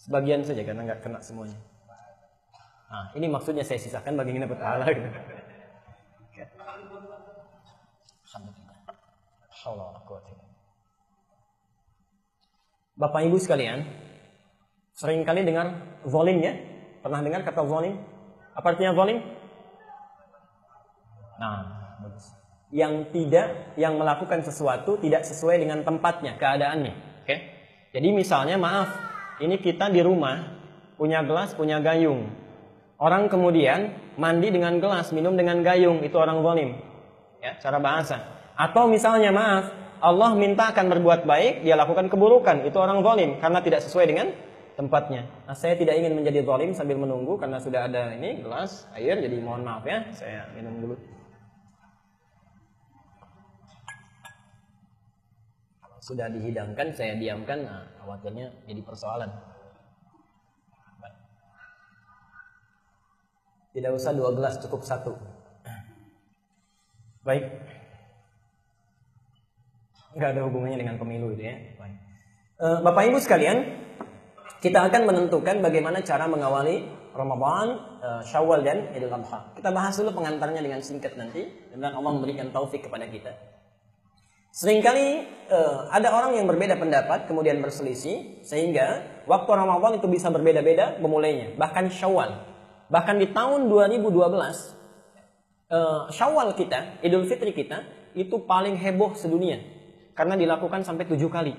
Sebagian saja karena nggak kena semuanya. Nah, ini maksudnya saya sisakan bagi yang dapat pahala. Gitu. Bapak Ibu sekalian, sering kali dengar zalim ya? Pernah dengar kata zalim? Apa artinya zalim? Nah, yang melakukan sesuatu tidak sesuai dengan tempatnya, keadaannya. Oke? Jadi misalnya maaf, ini kita di rumah punya gelas, punya gayung. Orang kemudian mandi dengan gelas, minum dengan gayung, itu orang zalim. Ya, cara bahasa. Atau misalnya maaf, Allah minta akan berbuat baik, dia lakukan keburukan, itu orang zalim karena tidak sesuai dengan tempatnya. Nah, saya tidak ingin menjadi zalim sambil menunggu karena sudah ada ini gelas air, jadi mohon maaf ya, saya minum dulu. Kalau sudah dihidangkan, saya diamkan, nah khawatirnya jadi persoalan. Tidak usah 2 gelas, cukup 1. Baik. Nggak ada hubungannya dengan pemilu itu ya. Baik. Bapak Ibu sekalian, kita akan menentukan bagaimana cara mengawali Ramadan, Syawal dan Idul Adha. Kita bahas dulu pengantarnya dengan singkat nanti, dan Allah memberikan taufik kepada kita. Seringkali ada orang yang berbeda pendapat kemudian berselisih sehingga waktu Ramadan itu bisa berbeda-beda memulainya, bahkan Syawal. Bahkan di tahun 2012 Syawal kita, Idul Fitri kita itu paling heboh sedunia karena dilakukan sampai 7 kali.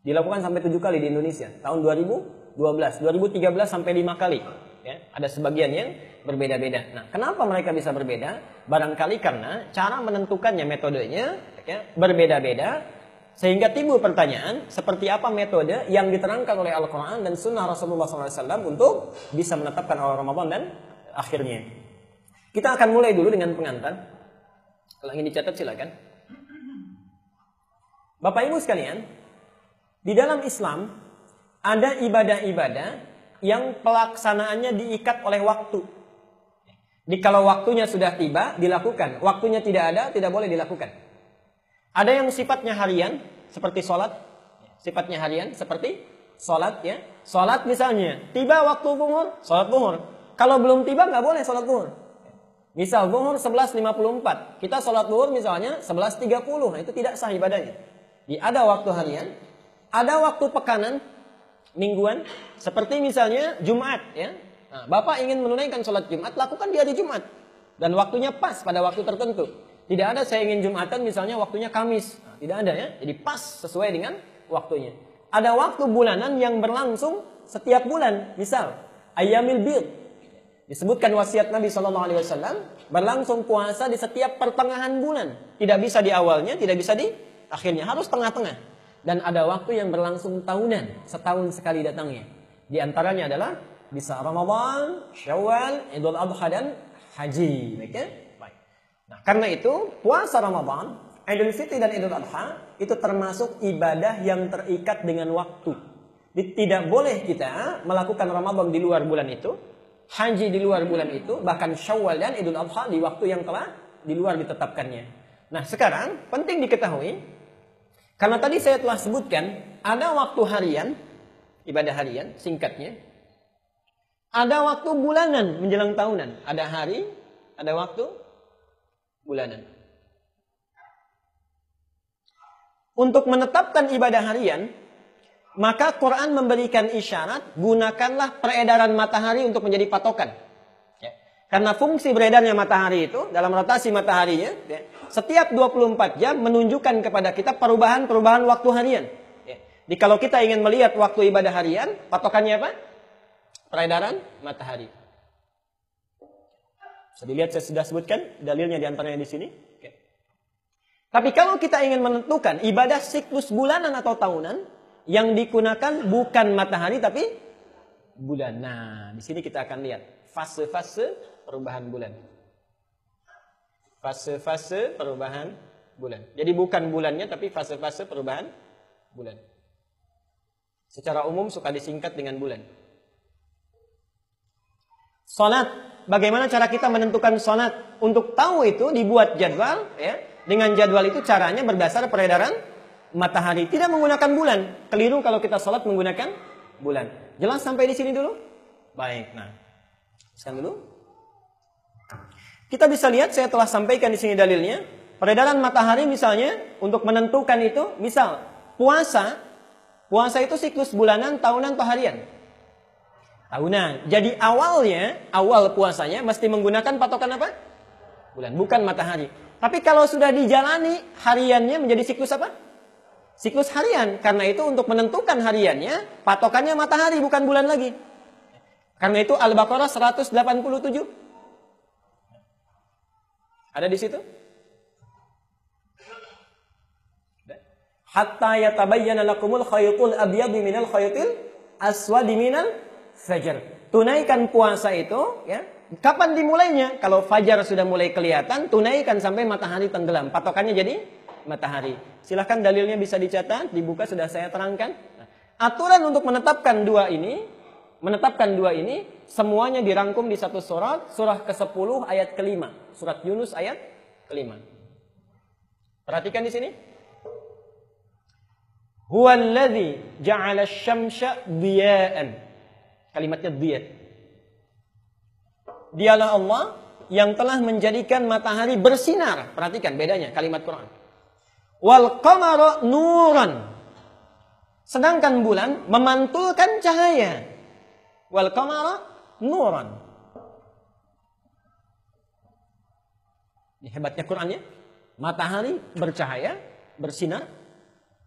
Dilakukan sampai 7 kali di Indonesia tahun 2012, 2013 sampai 5 kali. Ya, ada sebagian yang berbeda-beda. Nah, kenapa mereka bisa berbeda? Barangkali karena cara menentukannya, metodenya ya, berbeda-beda, sehingga timbul pertanyaan seperti apa metode yang diterangkan oleh Al-Quran dan Sunnah Rasulullah SAW untuk bisa menetapkan awal Ramadan dan akhirnya. Kita akan mulai dulu dengan pengantar. Kalau ingin dicatat silakan. Bapak Ibu sekalian, di dalam Islam ada ibadah-ibadah yang pelaksanaannya diikat oleh waktu. Kalau waktunya sudah tiba, dilakukan. Waktunya tidak ada, tidak boleh dilakukan. Ada yang sifatnya harian, seperti sholat. Sifatnya harian, seperti sholat. Ya. Sholat misalnya, tiba waktu zuhur, sholat zuhur. Kalau belum tiba, nggak boleh sholat zuhur. Misal zuhur 11.54, kita sholat zuhur misalnya 11.30, nah itu tidak sah ibadahnya. Ada waktu harian, ada waktu pekanan, mingguan, seperti misalnya Jumat. Ya. Nah, Bapak ingin menunaikan sholat Jumat, lakukan di hari Jumat. Dan waktunya pas pada waktu tertentu. Tidak ada saya ingin Jumatan misalnya waktunya Kamis. Nah, tidak ada ya. Jadi pas sesuai dengan waktunya. Ada waktu bulanan yang berlangsung setiap bulan. Misal Ayyamil Bid. Disebutkan wasiat Nabi SAW berlangsung puasa di setiap pertengahan bulan. Tidak bisa di awalnya, tidak bisa di akhirnya. Harus tengah-tengah. Dan ada waktu yang berlangsung tahunan. Setahun sekali datangnya. Di antaranya adalah bisa Ramadan, Syawal, Idul Adha dan Haji. Baik ya? Nah, karena itu puasa Ramadan, Idul Fitri dan Idul Adha itu termasuk ibadah yang terikat dengan waktu. Tidak boleh kita melakukan Ramadan di luar bulan itu, Haji di luar bulan itu, bahkan Syawal dan Idul Adha di waktu yang telah di luar ditetapkannya. Nah, sekarang penting diketahui karena tadi saya telah sebutkan ada waktu harian, ibadah harian singkatnya. Ada waktu bulanan menjelang tahunan, ada hari, ada waktu bulanan. Untuk menetapkan ibadah harian, maka Quran memberikan isyarat, gunakanlah peredaran matahari untuk menjadi patokan. Ya. Karena fungsi beredarnya matahari itu, dalam rotasi mataharinya, ya, setiap 24 jam menunjukkan kepada kita perubahan-perubahan waktu harian. Ya. Jadi kalau kita ingin melihat waktu ibadah harian, patokannya apa? Peredaran matahari. Bisa dilihat saya sudah sebutkan dalilnya diantaranya di sini. Oke. Tapi kalau kita ingin menentukan ibadah siklus bulanan atau tahunan, yang digunakan bukan matahari tapi bulan. Nah, di sini kita akan lihat fase-fase perubahan bulan. Fase-fase perubahan bulan. Jadi bukan bulannya tapi fase-fase perubahan bulan. Secara umum suka disingkat dengan bulan. Salat, bagaimana cara kita menentukan salat? Untuk tahu itu dibuat jadwal, ya. Dengan jadwal itu caranya berdasar peredaran matahari, tidak menggunakan bulan. Keliru kalau kita salat menggunakan bulan. Jelas sampai di sini dulu? Baik, nah. Sekarang dulu. Kita bisa lihat, saya telah sampaikan di sini dalilnya. Peredaran matahari misalnya, untuk menentukan itu, misal, puasa itu siklus bulanan, tahunan, atau harian? Tahunan. Jadi awal puasanya mesti menggunakan patokan apa? Bulan, bukan matahari. Tapi kalau sudah dijalani, hariannya menjadi siklus apa? Siklus harian. Karena itu untuk menentukan hariannya, patokannya matahari, bukan bulan lagi. Karena itu Al-Baqarah 187. Ada di situ? Hatta yatabayyana lakumul khaytul abyadu minal khaytil aswadi minal fajr. Tunaikan puasa itu, ya. Kapan dimulainya? Kalau fajar sudah mulai kelihatan, tunaikan sampai matahari tenggelam. Patokannya jadi matahari. Silahkan dalilnya bisa dicatat, dibuka, sudah saya terangkan. Nah, aturan untuk menetapkan dua ini, semuanya dirangkum di satu surat, surah ke-10 ayat ke-5. Surat Yunus ayat ke-5. Perhatikan di sini. Huwallazi ja'ala asy-syamsa diya'an. Kalimatnya diya. Dialah Allah yang telah menjadikan matahari bersinar. Perhatikan bedanya kalimat Quran. Wal qamara nuran. Sedangkan bulan memantulkan cahaya. Wal qamara nuran. Ini hebatnya Qurannya. Matahari bercahaya, bersinar.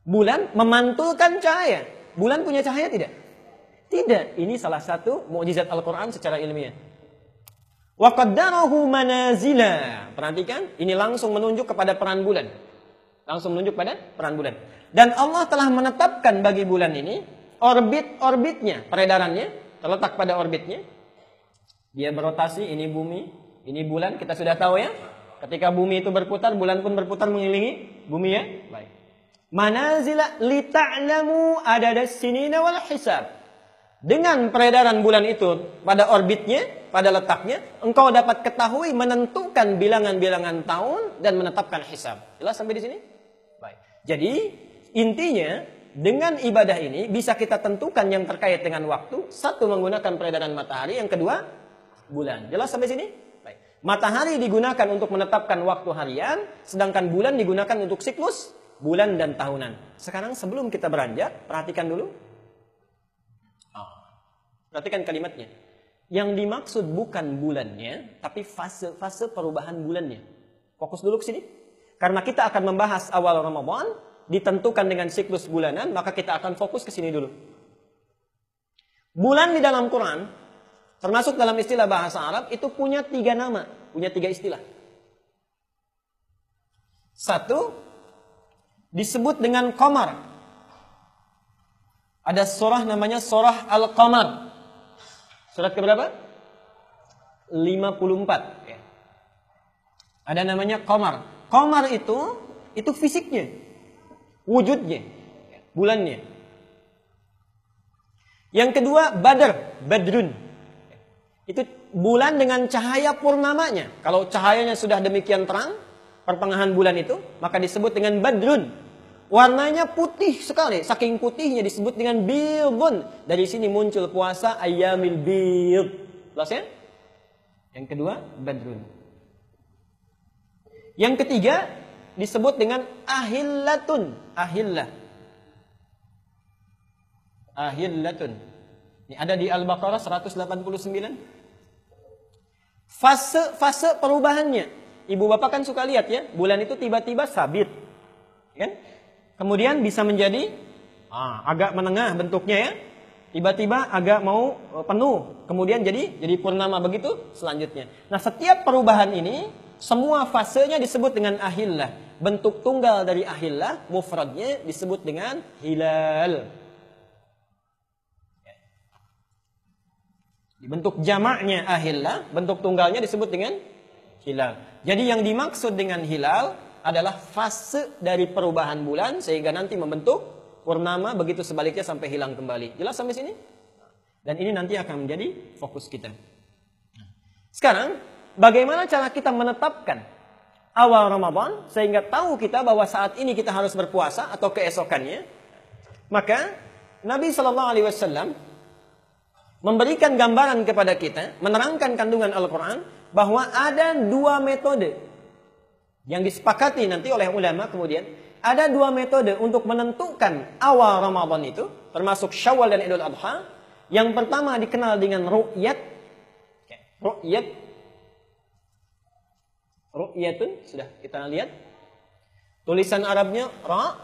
Bulan memantulkan cahaya. Bulan punya cahaya tidak? Tidak. Ini salah satu mukjizat Al-Quran secara ilmiah. Wa qaddarahu manazila. Perhatikan, ini langsung menunjuk kepada peran bulan. Langsung menunjuk pada peran bulan. Dan Allah telah menetapkan bagi bulan ini orbitnya, peredarannya terletak pada orbitnya. Dia berotasi, ini bumi, ini bulan, kita sudah tahu ya. Ketika bumi itu berputar, bulan pun berputar mengelilingi bumi ya. Baik. Manazila lita'lamu adadas sinina wal hisab. Dengan peredaran bulan itu pada orbitnya, pada letaknya, engkau dapat ketahui menentukan bilangan-bilangan tahun dan menetapkan hisab. Jelas sampai di sini? Baik. Jadi, intinya dengan ibadah ini bisa kita tentukan yang terkait dengan waktu. Satu, menggunakan peredaran matahari. Yang kedua, bulan. Jelas sampai sini? Baik. Matahari digunakan untuk menetapkan waktu harian, sedangkan bulan digunakan untuk siklus bulan dan tahunan. Sekarang sebelum kita beranjak, perhatikan dulu. Perhatikan kalimatnya. Yang dimaksud bukan bulannya, tapi fase perubahan bulannya. Fokus dulu ke sini. Karena kita akan membahas awal Ramadan, ditentukan dengan siklus bulanan, maka kita akan fokus ke sini dulu. Bulan di dalam Quran, termasuk dalam istilah bahasa Arab, itu punya 3 nama, punya 3 istilah. Satu, disebut dengan Qamar. Ada surah namanya surah Al-Qamar. Surat keberapa? 54. Ya. Ada namanya Qamar. Qamar itu fisiknya, wujudnya, bulannya. Yang kedua Badrun. Itu bulan dengan cahaya purnamanya. Kalau cahayanya sudah demikian terang, pertengahan bulan itu, maka disebut dengan Badrun. Warnanya putih sekali. Saking putihnya disebut dengan bidun. Dari sini muncul puasa ayyamil bid. Jelas ya? Yang kedua, Badrun. Yang ketiga, disebut dengan ahillatun. Ahillatun. Ini ada di Al-Baqarah 189. Fase perubahannya. Ibu bapak kan suka lihat ya. Bulan itu tiba-tiba sabit. Kan? Kemudian bisa menjadi agak menengah bentuknya ya. Tiba-tiba agak mau penuh. Kemudian jadi purnama begitu selanjutnya. Nah, setiap perubahan ini semua fasenya disebut dengan ahillah. Bentuk tunggal dari ahillah, mufradnya disebut dengan hilal. Bentuk jamaknya ahillah, bentuk tunggalnya disebut dengan hilal. Jadi yang dimaksud dengan hilal adalah fase dari perubahan bulan sehingga nanti membentuk purnama, begitu sebaliknya sampai hilang kembali. Jelas sampai sini? Dan ini nanti akan menjadi fokus kita. Sekarang, bagaimana cara kita menetapkan awal Ramadan sehingga tahu kita bahwa saat ini kita harus berpuasa atau keesokannya? Maka Nabi SAW memberikan gambaran kepada kita, menerangkan kandungan Al-Quran, bahwa ada dua metode yang disepakati nanti oleh ulama kemudian. Ada dua metode untuk menentukan awal Ramadan itu, termasuk Syawal dan Idul Adha. Yang pertama dikenal dengan ru'yat. Ru'yatun, sudah kita lihat. Tulisan Arabnya ra,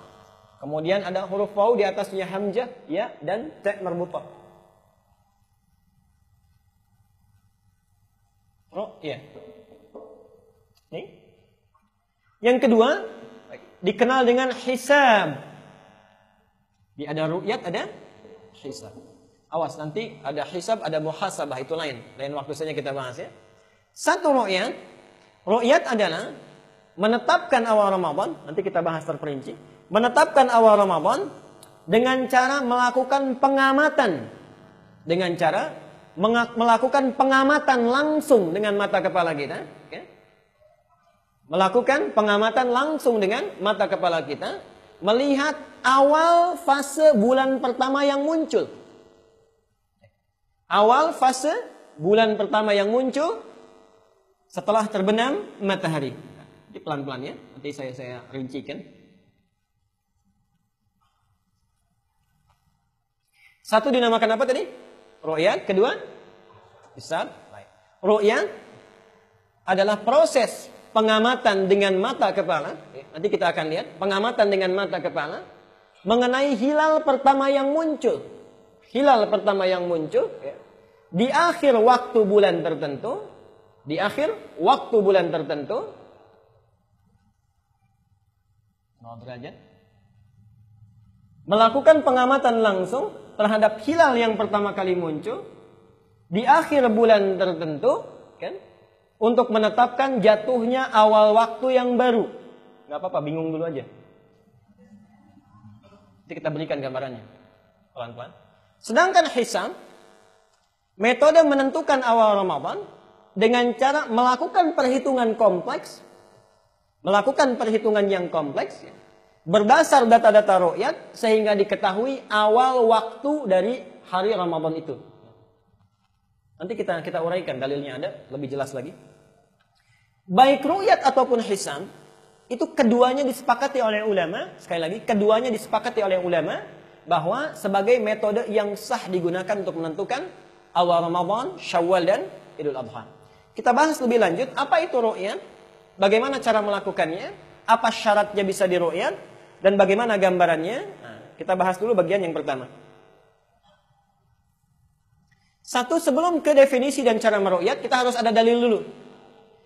kemudian ada huruf waw di atasnya hamzah, ya, dan ta marbutah. Ru'yat. Ini. Yang kedua dikenal dengan hisab. Ada ru'yat, ada hisab. Awas, nanti ada hisab, ada muhasabah, itu lain waktu saja kita bahas ya. Satu ru'yat. Ru'yat adalah menetapkan awal Ramadan, nanti kita bahas terperinci. Menetapkan awal Ramadan dengan cara melakukan pengamatan. Dengan cara melakukan pengamatan langsung dengan mata kepala kita. Okay? Melakukan pengamatan langsung dengan mata kepala kita. Melihat awal fase bulan pertama yang muncul. Awal fase bulan pertama yang muncul setelah terbenam matahari. Jadi pelan-pelan ya, nanti saya rincikan. Satu dinamakan apa tadi? Ru'yat. Kedua, hisab. Ru'yat adalah proses pengamatan dengan mata kepala. Nanti kita akan lihat pengamatan dengan mata kepala mengenai hilal pertama yang muncul. Hilal pertama yang muncul di akhir waktu bulan tertentu. Di akhir waktu bulan tertentu. 0 derajat. Melakukan pengamatan langsung terhadap hilal yang pertama kali muncul di akhir bulan tertentu, kan? Untuk menetapkan jatuhnya awal waktu yang baru. Nggak apa-apa, bingung dulu aja. Nanti kita berikan gambarannya pelan-pelan. Sedangkan hisab, metode menentukan awal Ramadan dengan cara melakukan perhitungan kompleks, melakukan perhitungan yang kompleks, berdasar data-data ru'yat sehingga diketahui awal waktu dari hari Ramadan itu. Nanti kita uraikan dalilnya, ada lebih jelas lagi. Baik ru'yat ataupun hisab, itu keduanya disepakati oleh ulama. Sekali lagi, keduanya disepakati oleh ulama bahwa sebagai metode yang sah digunakan untuk menentukan awal Ramadan, Syawal dan Idul Adha. Kita bahas lebih lanjut, apa itu ru'yat, bagaimana cara melakukannya, apa syaratnya bisa diru'yat, dan bagaimana gambarannya. Nah, kita bahas dulu bagian yang pertama. Satu, sebelum ke definisi dan cara meru'yat, kita harus ada dalil dulu.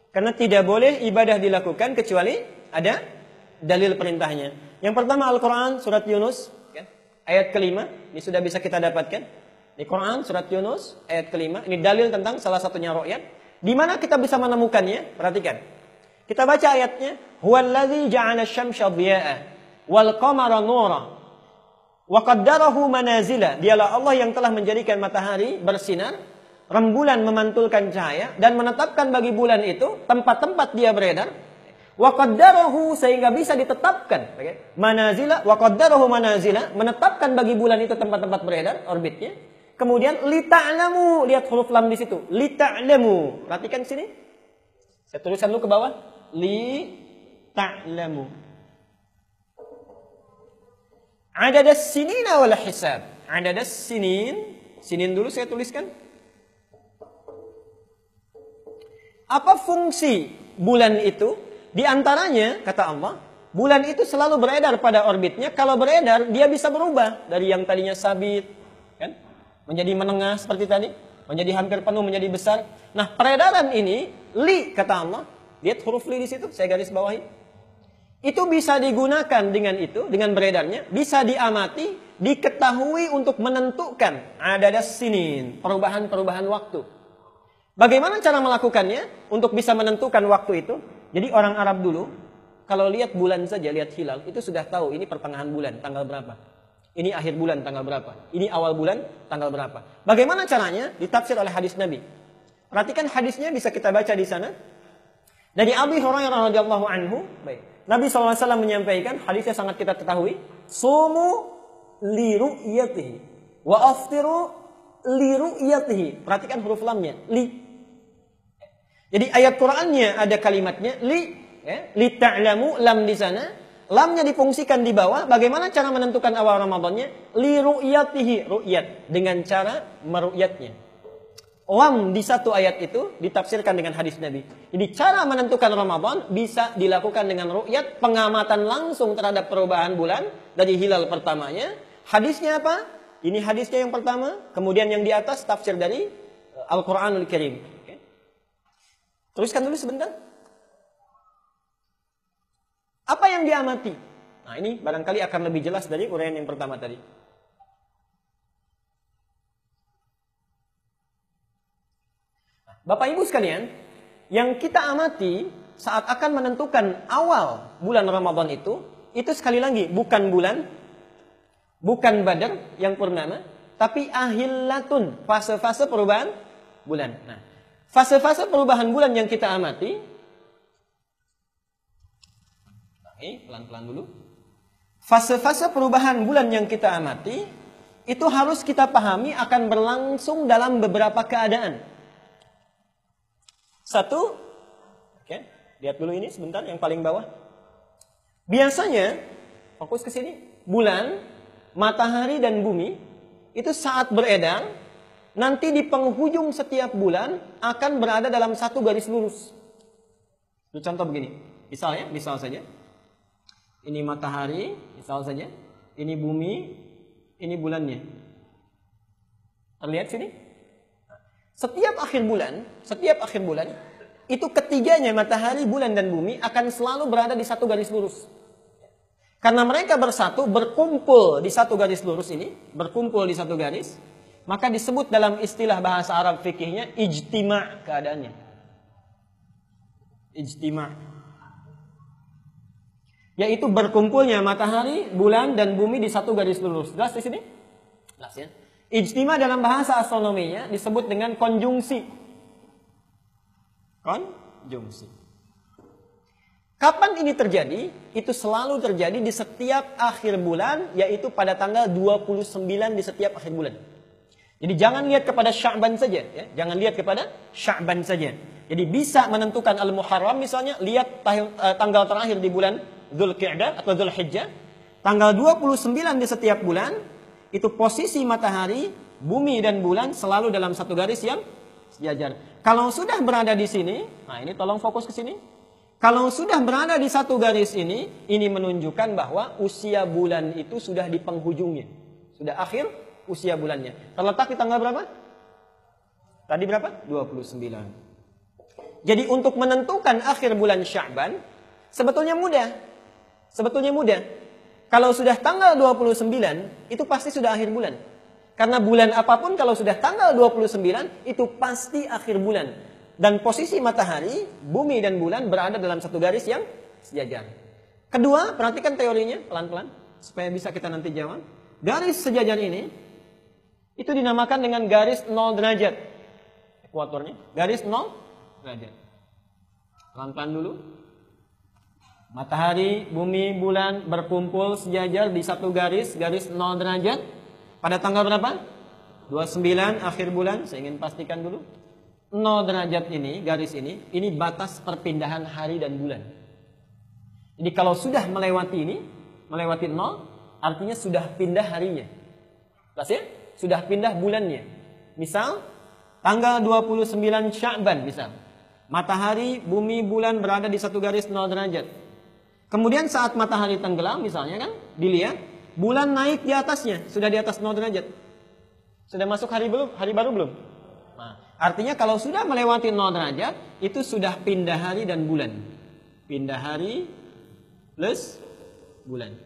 Karena tidak boleh ibadah dilakukan kecuali ada dalil perintahnya. Yang pertama Al-Quran, surat Yunus, ayat kelima. Ini sudah bisa kita dapatkan. Di Quran, surat Yunus, ayat kelima. Ini dalil tentang salah satunya ru'yat. Di mana kita bisa menemukannya? Perhatikan. Kita baca ayatnya. Huwallazi ja'ala asy-syamsa dhiya'a wal qamara nura wa qaddarahu manazila. Dialah Allah yang telah menjadikan matahari bersinar, rembulan memantulkan cahaya, dan menetapkan bagi bulan itu tempat-tempat dia beredar. Wa qaddarahu, sehingga bisa ditetapkan. Manazila, wa qaddarahu manazila, menetapkan bagi bulan itu tempat-tempat beredar, orbitnya. Kemudian lita'lamu, lihat huruf lam di situ. Lita'lamu. Perhatikan sini. Saya tuliskan dulu ke bawah. Lita'lamu. Adadas sinina wal hisab. Adadas sinin. Sinin dulu saya tuliskan. Apa fungsi bulan itu? Di antaranya, kata Allah, bulan itu selalu beredar pada orbitnya. Kalau beredar, dia bisa berubah. Dari yang tadinya sabit, kan? Menjadi menengah seperti tadi. Menjadi hampir penuh, menjadi besar. Nah, peredaran ini, li, kata Allah. Lihat huruf li di situ, saya garis bawahi. Itu bisa digunakan dengan itu, dengan beredarnya. Bisa diamati, diketahui untuk menentukan adadas sinin, perubahan-perubahan waktu. Bagaimana cara melakukannya untuk bisa menentukan waktu itu? Jadi orang Arab dulu, kalau lihat bulan saja, lihat hilal, itu sudah tahu ini pertengahan bulan, tanggal berapa. Ini akhir bulan, tanggal berapa. Ini awal bulan, tanggal berapa. Bagaimana caranya? Ditafsir oleh hadis Nabi. Perhatikan hadisnya, bisa kita baca di sana. Dari Abi Hurairah radhiyallahu anhu, baik. Nabi SAW menyampaikan, hadisnya sangat kita ketahui. Sumu li ru'yatihi wa aftiru li ru'yatihi. Perhatikan huruf lamnya, li. Jadi ayat Qur'annya ada kalimatnya li, ya, li ta'lamu, lam di sana, lamnya difungsikan di bawah. Bagaimana cara menentukan awal Ramadannya? Li ru'yatihi, ru'yat, dengan cara meru'yatnya. Lam di satu ayat itu ditafsirkan dengan hadis Nabi. Jadi cara menentukan Ramadan bisa dilakukan dengan ru'yat, pengamatan langsung terhadap perubahan bulan dari hilal pertamanya. Hadisnya apa? Ini hadisnya yang pertama, kemudian yang di atas tafsir dari Al-Qur'anul Karim. Teruskan dulu sebentar. Apa yang diamati? Nah, ini barangkali akan lebih jelas dari uraian yang pertama tadi. Bapak Ibu sekalian, yang kita amati saat akan menentukan awal bulan Ramadan itu sekali lagi bukan bulan, bukan Badar yang purnama, tapi ahillatun, fase-fase perubahan bulan. Nah, fase-fase perubahan bulan yang kita amati, pelan-pelan dulu. Fase-fase perubahan bulan yang kita amati, itu harus kita pahami akan berlangsung dalam beberapa keadaan. Satu, oke, lihat dulu ini sebentar yang paling bawah. Biasanya, fokus ke sini, bulan, matahari dan bumi, itu saat beredar, nanti di penghujung setiap bulan akan berada dalam satu garis lurus. Contoh begini, misal saja. Ini matahari, misal saja. Ini bumi, ini bulannya. Terlihat sini? Setiap akhir bulan, itu ketiganya matahari, bulan dan bumi akan selalu berada di satu garis lurus. Karena mereka bersatu, berkumpul di satu garis lurus ini, berkumpul di satu garis, maka disebut dalam istilah bahasa Arab fikihnya ijtima' keadaannya. Ijtima'. Yaitu berkumpulnya matahari, bulan dan bumi di satu garis lurus. Jelas di sini? Jelas ya. Ijtima' dalam bahasa astronominya disebut dengan konjungsi. Konjungsi. Kapan ini terjadi? Itu selalu terjadi di setiap akhir bulan, yaitu pada tanggal 29 di setiap akhir bulan. Jadi jangan lihat kepada Sya'ban saja, ya. Jangan lihat kepada Sya'ban saja. Jadi bisa menentukan Al-Muharram misalnya, lihat tanggal terakhir di bulan Dzulqa'dah atau Dzulhijjah. Tanggal 29 di setiap bulan, itu posisi matahari, bumi dan bulan selalu dalam satu garis yang sejajar. Kalau sudah berada di sini, nah ini tolong fokus ke sini. Kalau sudah berada di satu garis ini menunjukkan bahwa usia bulan itu sudah di penghujungnya. Sudah akhir usia bulannya. Terletak di tanggal berapa? Tadi berapa? 29. Jadi untuk menentukan akhir bulan Sya'ban sebetulnya mudah. Kalau sudah tanggal 29 itu pasti sudah akhir bulan. Karena bulan apapun kalau sudah tanggal 29 itu pasti akhir bulan. Dan posisi matahari, bumi dan bulan berada dalam satu garis yang sejajar. Kedua, perhatikan teorinya pelan-pelan supaya bisa kita nanti jawab. Garis sejajar ini itu dinamakan dengan garis 0 derajat. Ekuatornya, garis 0 derajat. Pelan-pelan dulu. Matahari, bumi, bulan berkumpul sejajar di satu garis 0 derajat. Pada tanggal berapa? 29 akhir bulan, saya ingin pastikan dulu. 0 derajat ini, garis ini batas perpindahan hari dan bulan. Jadi kalau sudah melewati 0, artinya sudah pindah harinya. Jelas ya? Sudah pindah bulannya. Misal, tanggal 29 Sya'ban misal. Matahari, bumi, bulan berada di satu garis 0 derajat. Kemudian saat matahari tenggelam misalnya kan, dilihat, bulan naik di atasnya, sudah di atas 0 derajat. Sudah masuk hari baru belum? Nah, artinya kalau sudah melewati 0 derajat, itu sudah pindah hari dan bulan. Pindah hari plus bulan.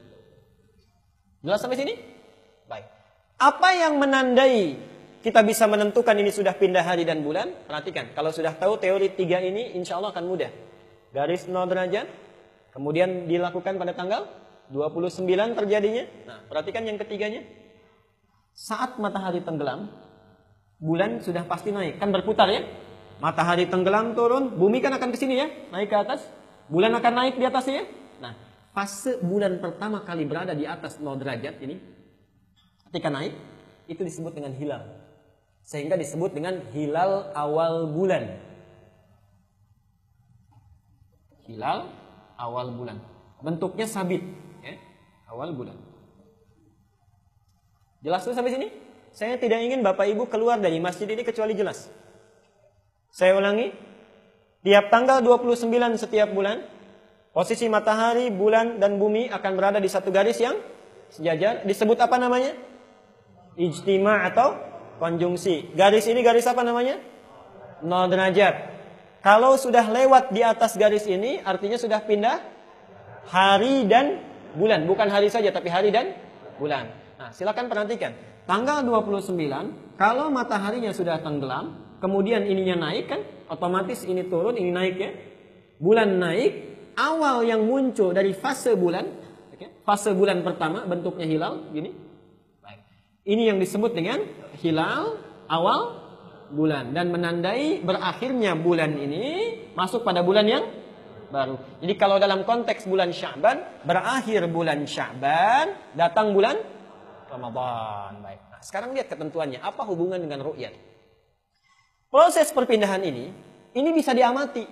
Jelas sampai sini? Baik. Apa yang menandai kita bisa menentukan ini sudah pindah hari dan bulan? Perhatikan, kalau sudah tahu teori 3 ini, insya Allah akan mudah. Garis 0 derajat, kemudian dilakukan pada tanggal 29 terjadinya. Nah, perhatikan yang ketiganya. Saat matahari tenggelam, bulan sudah pasti naik. Kan berputar ya. Matahari tenggelam turun, bumi kan akan ke sini ya, naik ke atas. Bulan akan naik di atasnya ya. Nah, fase bulan pertama kali berada di atas 0 derajat ini, ketika naik, itu disebut dengan hilal. Sehingga disebut dengan hilal awal bulan. Hilal awal bulan. Bentuknya sabit, ya, awal bulan. Jelas tuh sampai sini? Saya tidak ingin Bapak Ibu keluar dari masjid ini kecuali jelas. Saya ulangi, tiap tanggal 29 setiap bulan, posisi matahari, bulan, dan bumi akan berada di satu garis yang sejajar. Disebut apa namanya? Ijtima atau konjungsi. Garis ini garis apa namanya? 0 derajat. Kalau sudah lewat di atas garis ini, artinya sudah pindah hari dan bulan. Bukan hari saja, tapi hari dan bulan. Nah, silakan perhatikan. Tanggal 29, kalau mataharinya sudah tenggelam, kemudian ininya naik kan, otomatis ini turun, ini naik ya. Bulan naik, awal yang muncul dari fase bulan, fase bulan pertama bentuknya hilal, gini. Ini yang disebut dengan hilal awal bulan dan menandai berakhirnya bulan ini masuk pada bulan yang baru. Jadi kalau dalam konteks bulan Sya'ban, berakhir bulan Sya'ban, datang bulan Ramadan. Baik. Nah, sekarang lihat ketentuannya. Apa hubungan dengan ru'yat? Proses perpindahan ini bisa diamati.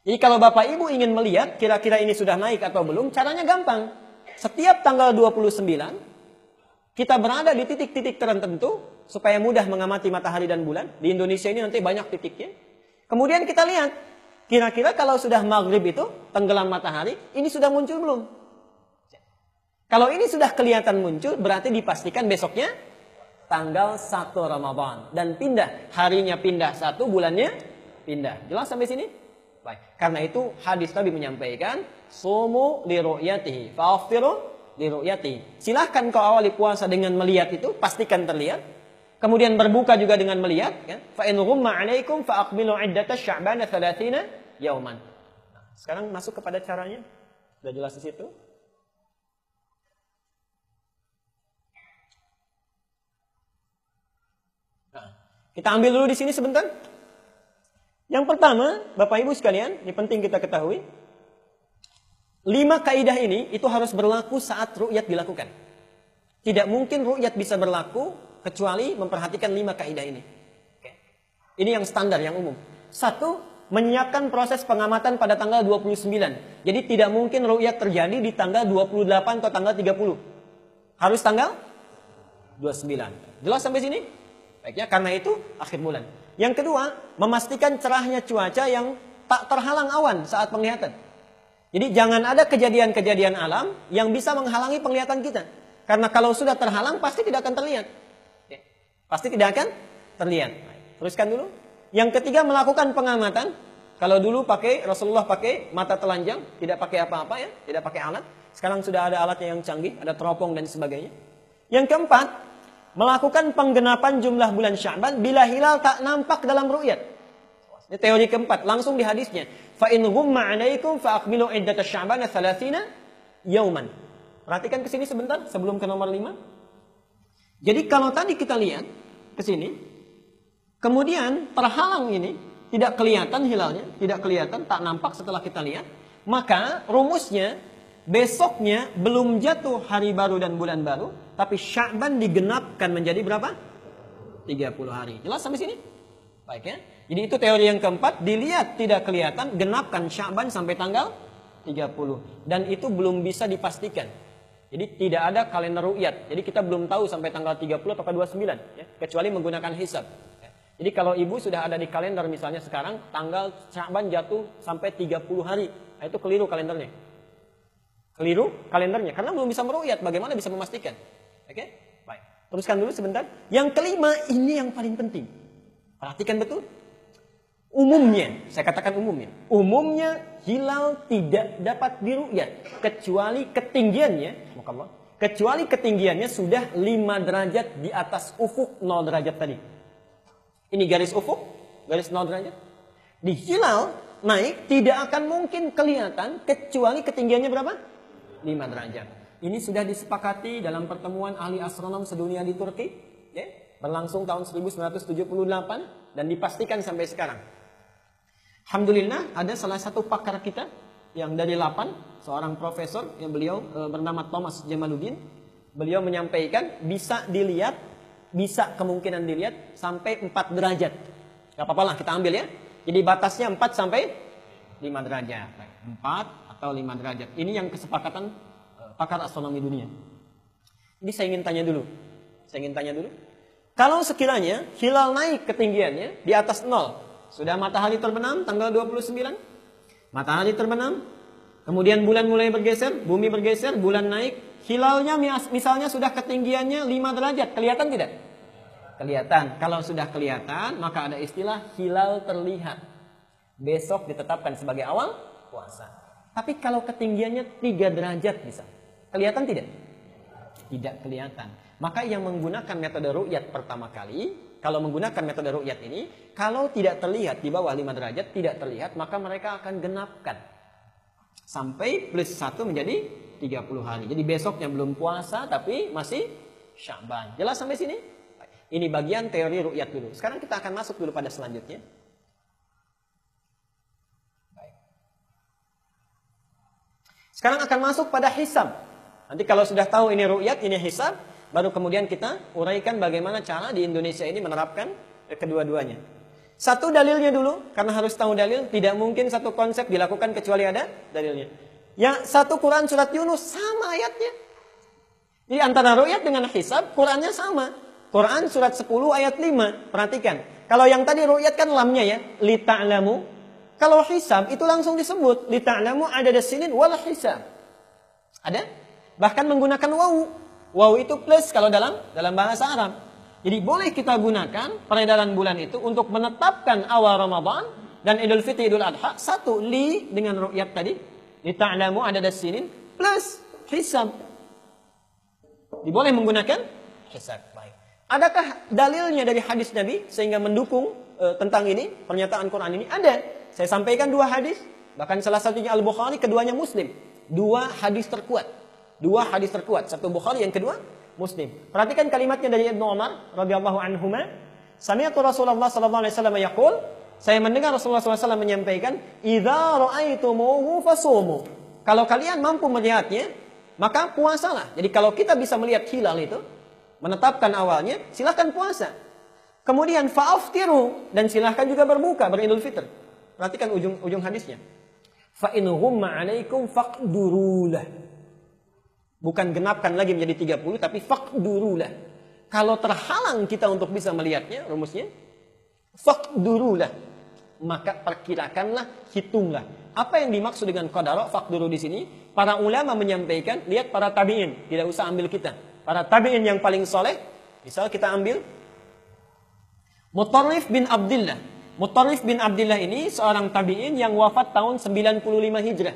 Jadi kalau Bapak Ibu ingin melihat kira-kira ini sudah naik atau belum, caranya gampang. Setiap tanggal 29, kita berada di titik-titik tertentu supaya mudah mengamati matahari dan bulan. Di Indonesia ini nanti banyak titiknya. Kemudian kita lihat, kira-kira kalau sudah maghrib itu, tenggelam matahari, ini sudah muncul belum? Kalau ini sudah kelihatan muncul, berarti dipastikan besoknya tanggal 1 Ramadan. Dan pindah, harinya pindah 1, bulannya pindah. Jelas sampai sini? Baik. Karena itu hadis Nabi menyampaikan, sumu li ru'yatihi, fa'aftiru li ru'yatihi. Silahkan kau awali puasa dengan melihat itu, pastikan terlihat. Kemudian berbuka juga dengan melihat. Fa in ghumma 'alaikum fa aqbilu 'iddata sya'bana 30 yauman. Nah, sekarang masuk kepada caranya. Sudah jelas di situ? Nah, kita ambil dulu di sini sebentar. Yang pertama, Bapak Ibu sekalian, ini penting kita ketahui. 5 kaidah ini itu harus berlaku saat ru'yat dilakukan. Tidak mungkin ru'yat bisa berlaku kecuali memperhatikan 5 kaidah ini. Oke. Ini yang standar, yang umum. 1, menyiapkan proses pengamatan pada tanggal 29. Jadi tidak mungkin ru'yat terjadi di tanggal 28 atau tanggal 30. Harus tanggal 29. Jelas sampai sini? Baiknya, karena itu akhir bulan. Yang kedua, memastikan cerahnya cuaca yang tak terhalang awan saat penglihatan. Jadi jangan ada kejadian-kejadian alam yang bisa menghalangi penglihatan kita. Karena kalau sudah terhalang pasti tidak akan terlihat. Pasti tidak akan terlihat. Teruskan dulu. Yang ketiga, melakukan pengamatan. Kalau dulu Rasulullah pakai mata telanjang, tidak pakai apa-apa ya, tidak pakai alat. Sekarang sudah ada alatnya yang canggih, ada teropong dan sebagainya. Yang keempat, melakukan penggenapan jumlah bulan Sya'ban bila hilal tak nampak dalam ru'yat. Ini teori keempat, langsung di hadisnya. Fa in ghumma 'alaikum fa aqbilu 'iddata sya'bana 30 yauman. Perhatikan ke sini sebentar sebelum ke nomor 5. Jadi kalau tadi kita lihat ke sini, kemudian terhalang ini, tidak kelihatan hilalnya, tidak kelihatan, tak nampak setelah kita lihat, maka rumusnya besoknya belum jatuh hari baru dan bulan baru, tapi Sya'ban digenapkan menjadi berapa? 30 hari. Jelas sampai sini? Baik ya. Jadi itu teori yang keempat, dilihat tidak kelihatan, genapkan Sya'ban sampai tanggal 30. Dan itu belum bisa dipastikan. Jadi tidak ada kalender ru'yat. Jadi kita belum tahu sampai tanggal 30 atau 29. Ya, kecuali menggunakan hisab. Ya. Jadi kalau ibu sudah ada di kalender misalnya sekarang, tanggal Sya'ban jatuh sampai 30 hari. Nah, itu keliru kalendernya. Keliru kalendernya. Karena belum bisa meru'yat. Bagaimana bisa memastikan? Oke? Baik. Teruskan dulu sebentar. Yang kelima, ini yang paling penting. Perhatikan betul. Umumnya, saya katakan umumnya hilal tidak dapat diru'yat kecuali ketinggiannya sudah 5 derajat di atas ufuk 0 derajat tadi. Ini garis ufuk, garis 0 derajat. Di hilal naik tidak akan mungkin kelihatan kecuali ketinggiannya berapa? 5 derajat. Ini sudah disepakati dalam pertemuan ahli astronom sedunia di Turki, ya, berlangsung tahun 1978 dan dipastikan sampai sekarang. Alhamdulillah ada salah satu pakar kita yang dari Lapan, seorang profesor yang beliau bernama Thomas Jamaluddin. Beliau menyampaikan bisa dilihat bisa kemungkinan dilihat sampai 4 derajat. Gak apa-apa lah kita ambil ya. Jadi batasnya 4 sampai 5 derajat. 4 atau 5 derajat. Ini yang kesepakatan pakar astronomi dunia. Ini saya ingin tanya dulu. Kalau sekiranya hilal naik ketinggiannya di atas 0. Sudah matahari terbenam tanggal 29. Matahari terbenam. Kemudian bulan mulai bergeser, bumi bergeser, bulan naik. Hilalnya misalnya sudah ketinggiannya 5 derajat. Kelihatan tidak? Kelihatan. Kalau sudah kelihatan, maka ada istilah hilal terlihat. Besok ditetapkan sebagai awal puasa. Tapi kalau ketinggiannya 3 derajat bisa. Kelihatan tidak? Tidak kelihatan. Maka yang menggunakan metode ru'yat pertama kali, kalau menggunakan metode ru'yat ini, kalau tidak terlihat di bawah 5 derajat, tidak terlihat, maka mereka akan genapkan. Sampai plus 1 menjadi 30 hari. Jadi besoknya belum puasa, tapi masih Sya'ban. Jelas sampai sini? Ini bagian teori ru'yat dulu. Sekarang kita akan masuk dulu pada selanjutnya. Sekarang akan masuk pada hisab. Nanti kalau sudah tahu ini ru'yat, ini hisab, baru kemudian kita uraikan bagaimana cara di Indonesia ini menerapkan kedua-duanya. Satu dalilnya dulu, karena harus tahu dalil, tidak mungkin satu konsep dilakukan kecuali ada dalilnya. Yang satu Quran surat Yunus sama ayatnya. Jadi antara ru'yat dengan hisab, Qurannya sama. Quran surat 10 ayat 5. Perhatikan. Kalau yang tadi ru'yat kan lamnya ya, li ta'lamu. Kalau hisab itu langsung disebut li ta'lamu adada sinin wal hisab. Ada? Bahkan menggunakan wawu. Wawu itu plus kalau dalam bahasa Arab. Jadi boleh kita gunakan peredaran bulan itu untuk menetapkan awal Ramadan dan Idul Fitri, Idul Adha. Satu, li dengan ru'yat tadi. Li ta'lamu adada sinin plus hisab. Diboleh menggunakan hisab. Baik. Adakah dalilnya dari hadis Nabi sehingga mendukung tentang ini, pernyataan Quran ini? Ada. Saya sampaikan 2 hadis. Bahkan salah satunya Al-Bukhari, keduanya Muslim. 2 hadis terkuat. 2 hadis terkuat. Satu Bukhari, yang kedua Muslim. Perhatikan kalimatnya dari Ibnu Umar radhiyallahu anhuma. Sami'tu Rasulullah sallallahu alaihi wasallam yaqul, saya mendengar Rasulullah SAW menyampaikan, "Idza ra'aitumuhu fasumu." Kalau kalian mampu melihatnya, maka puasalah. Jadi kalau kita bisa melihat hilal itu, menetapkan awalnya, silahkan puasa. Kemudian fa'aftiru, dan silahkan juga berbuka, beridul fitr. Perhatikan ujung hadisnya. Fa in ghumma 'alaikum faqdurulah. Bukan genapkan lagi menjadi 30, tapi faqdurulah. Kalau terhalang kita untuk bisa melihatnya, rumusnya faqdurulah. Maka perkirakanlah, hitunglah. Apa yang dimaksud dengan qadara faqduru di sini? Para ulama menyampaikan, lihat para tabi'in, tidak usah ambil kita. Para tabi'in yang paling soleh, misal kita ambil Mutarrif bin Abdillah. Mutarrif bin Abdillah ini seorang tabi'in yang wafat tahun 95 Hijrah.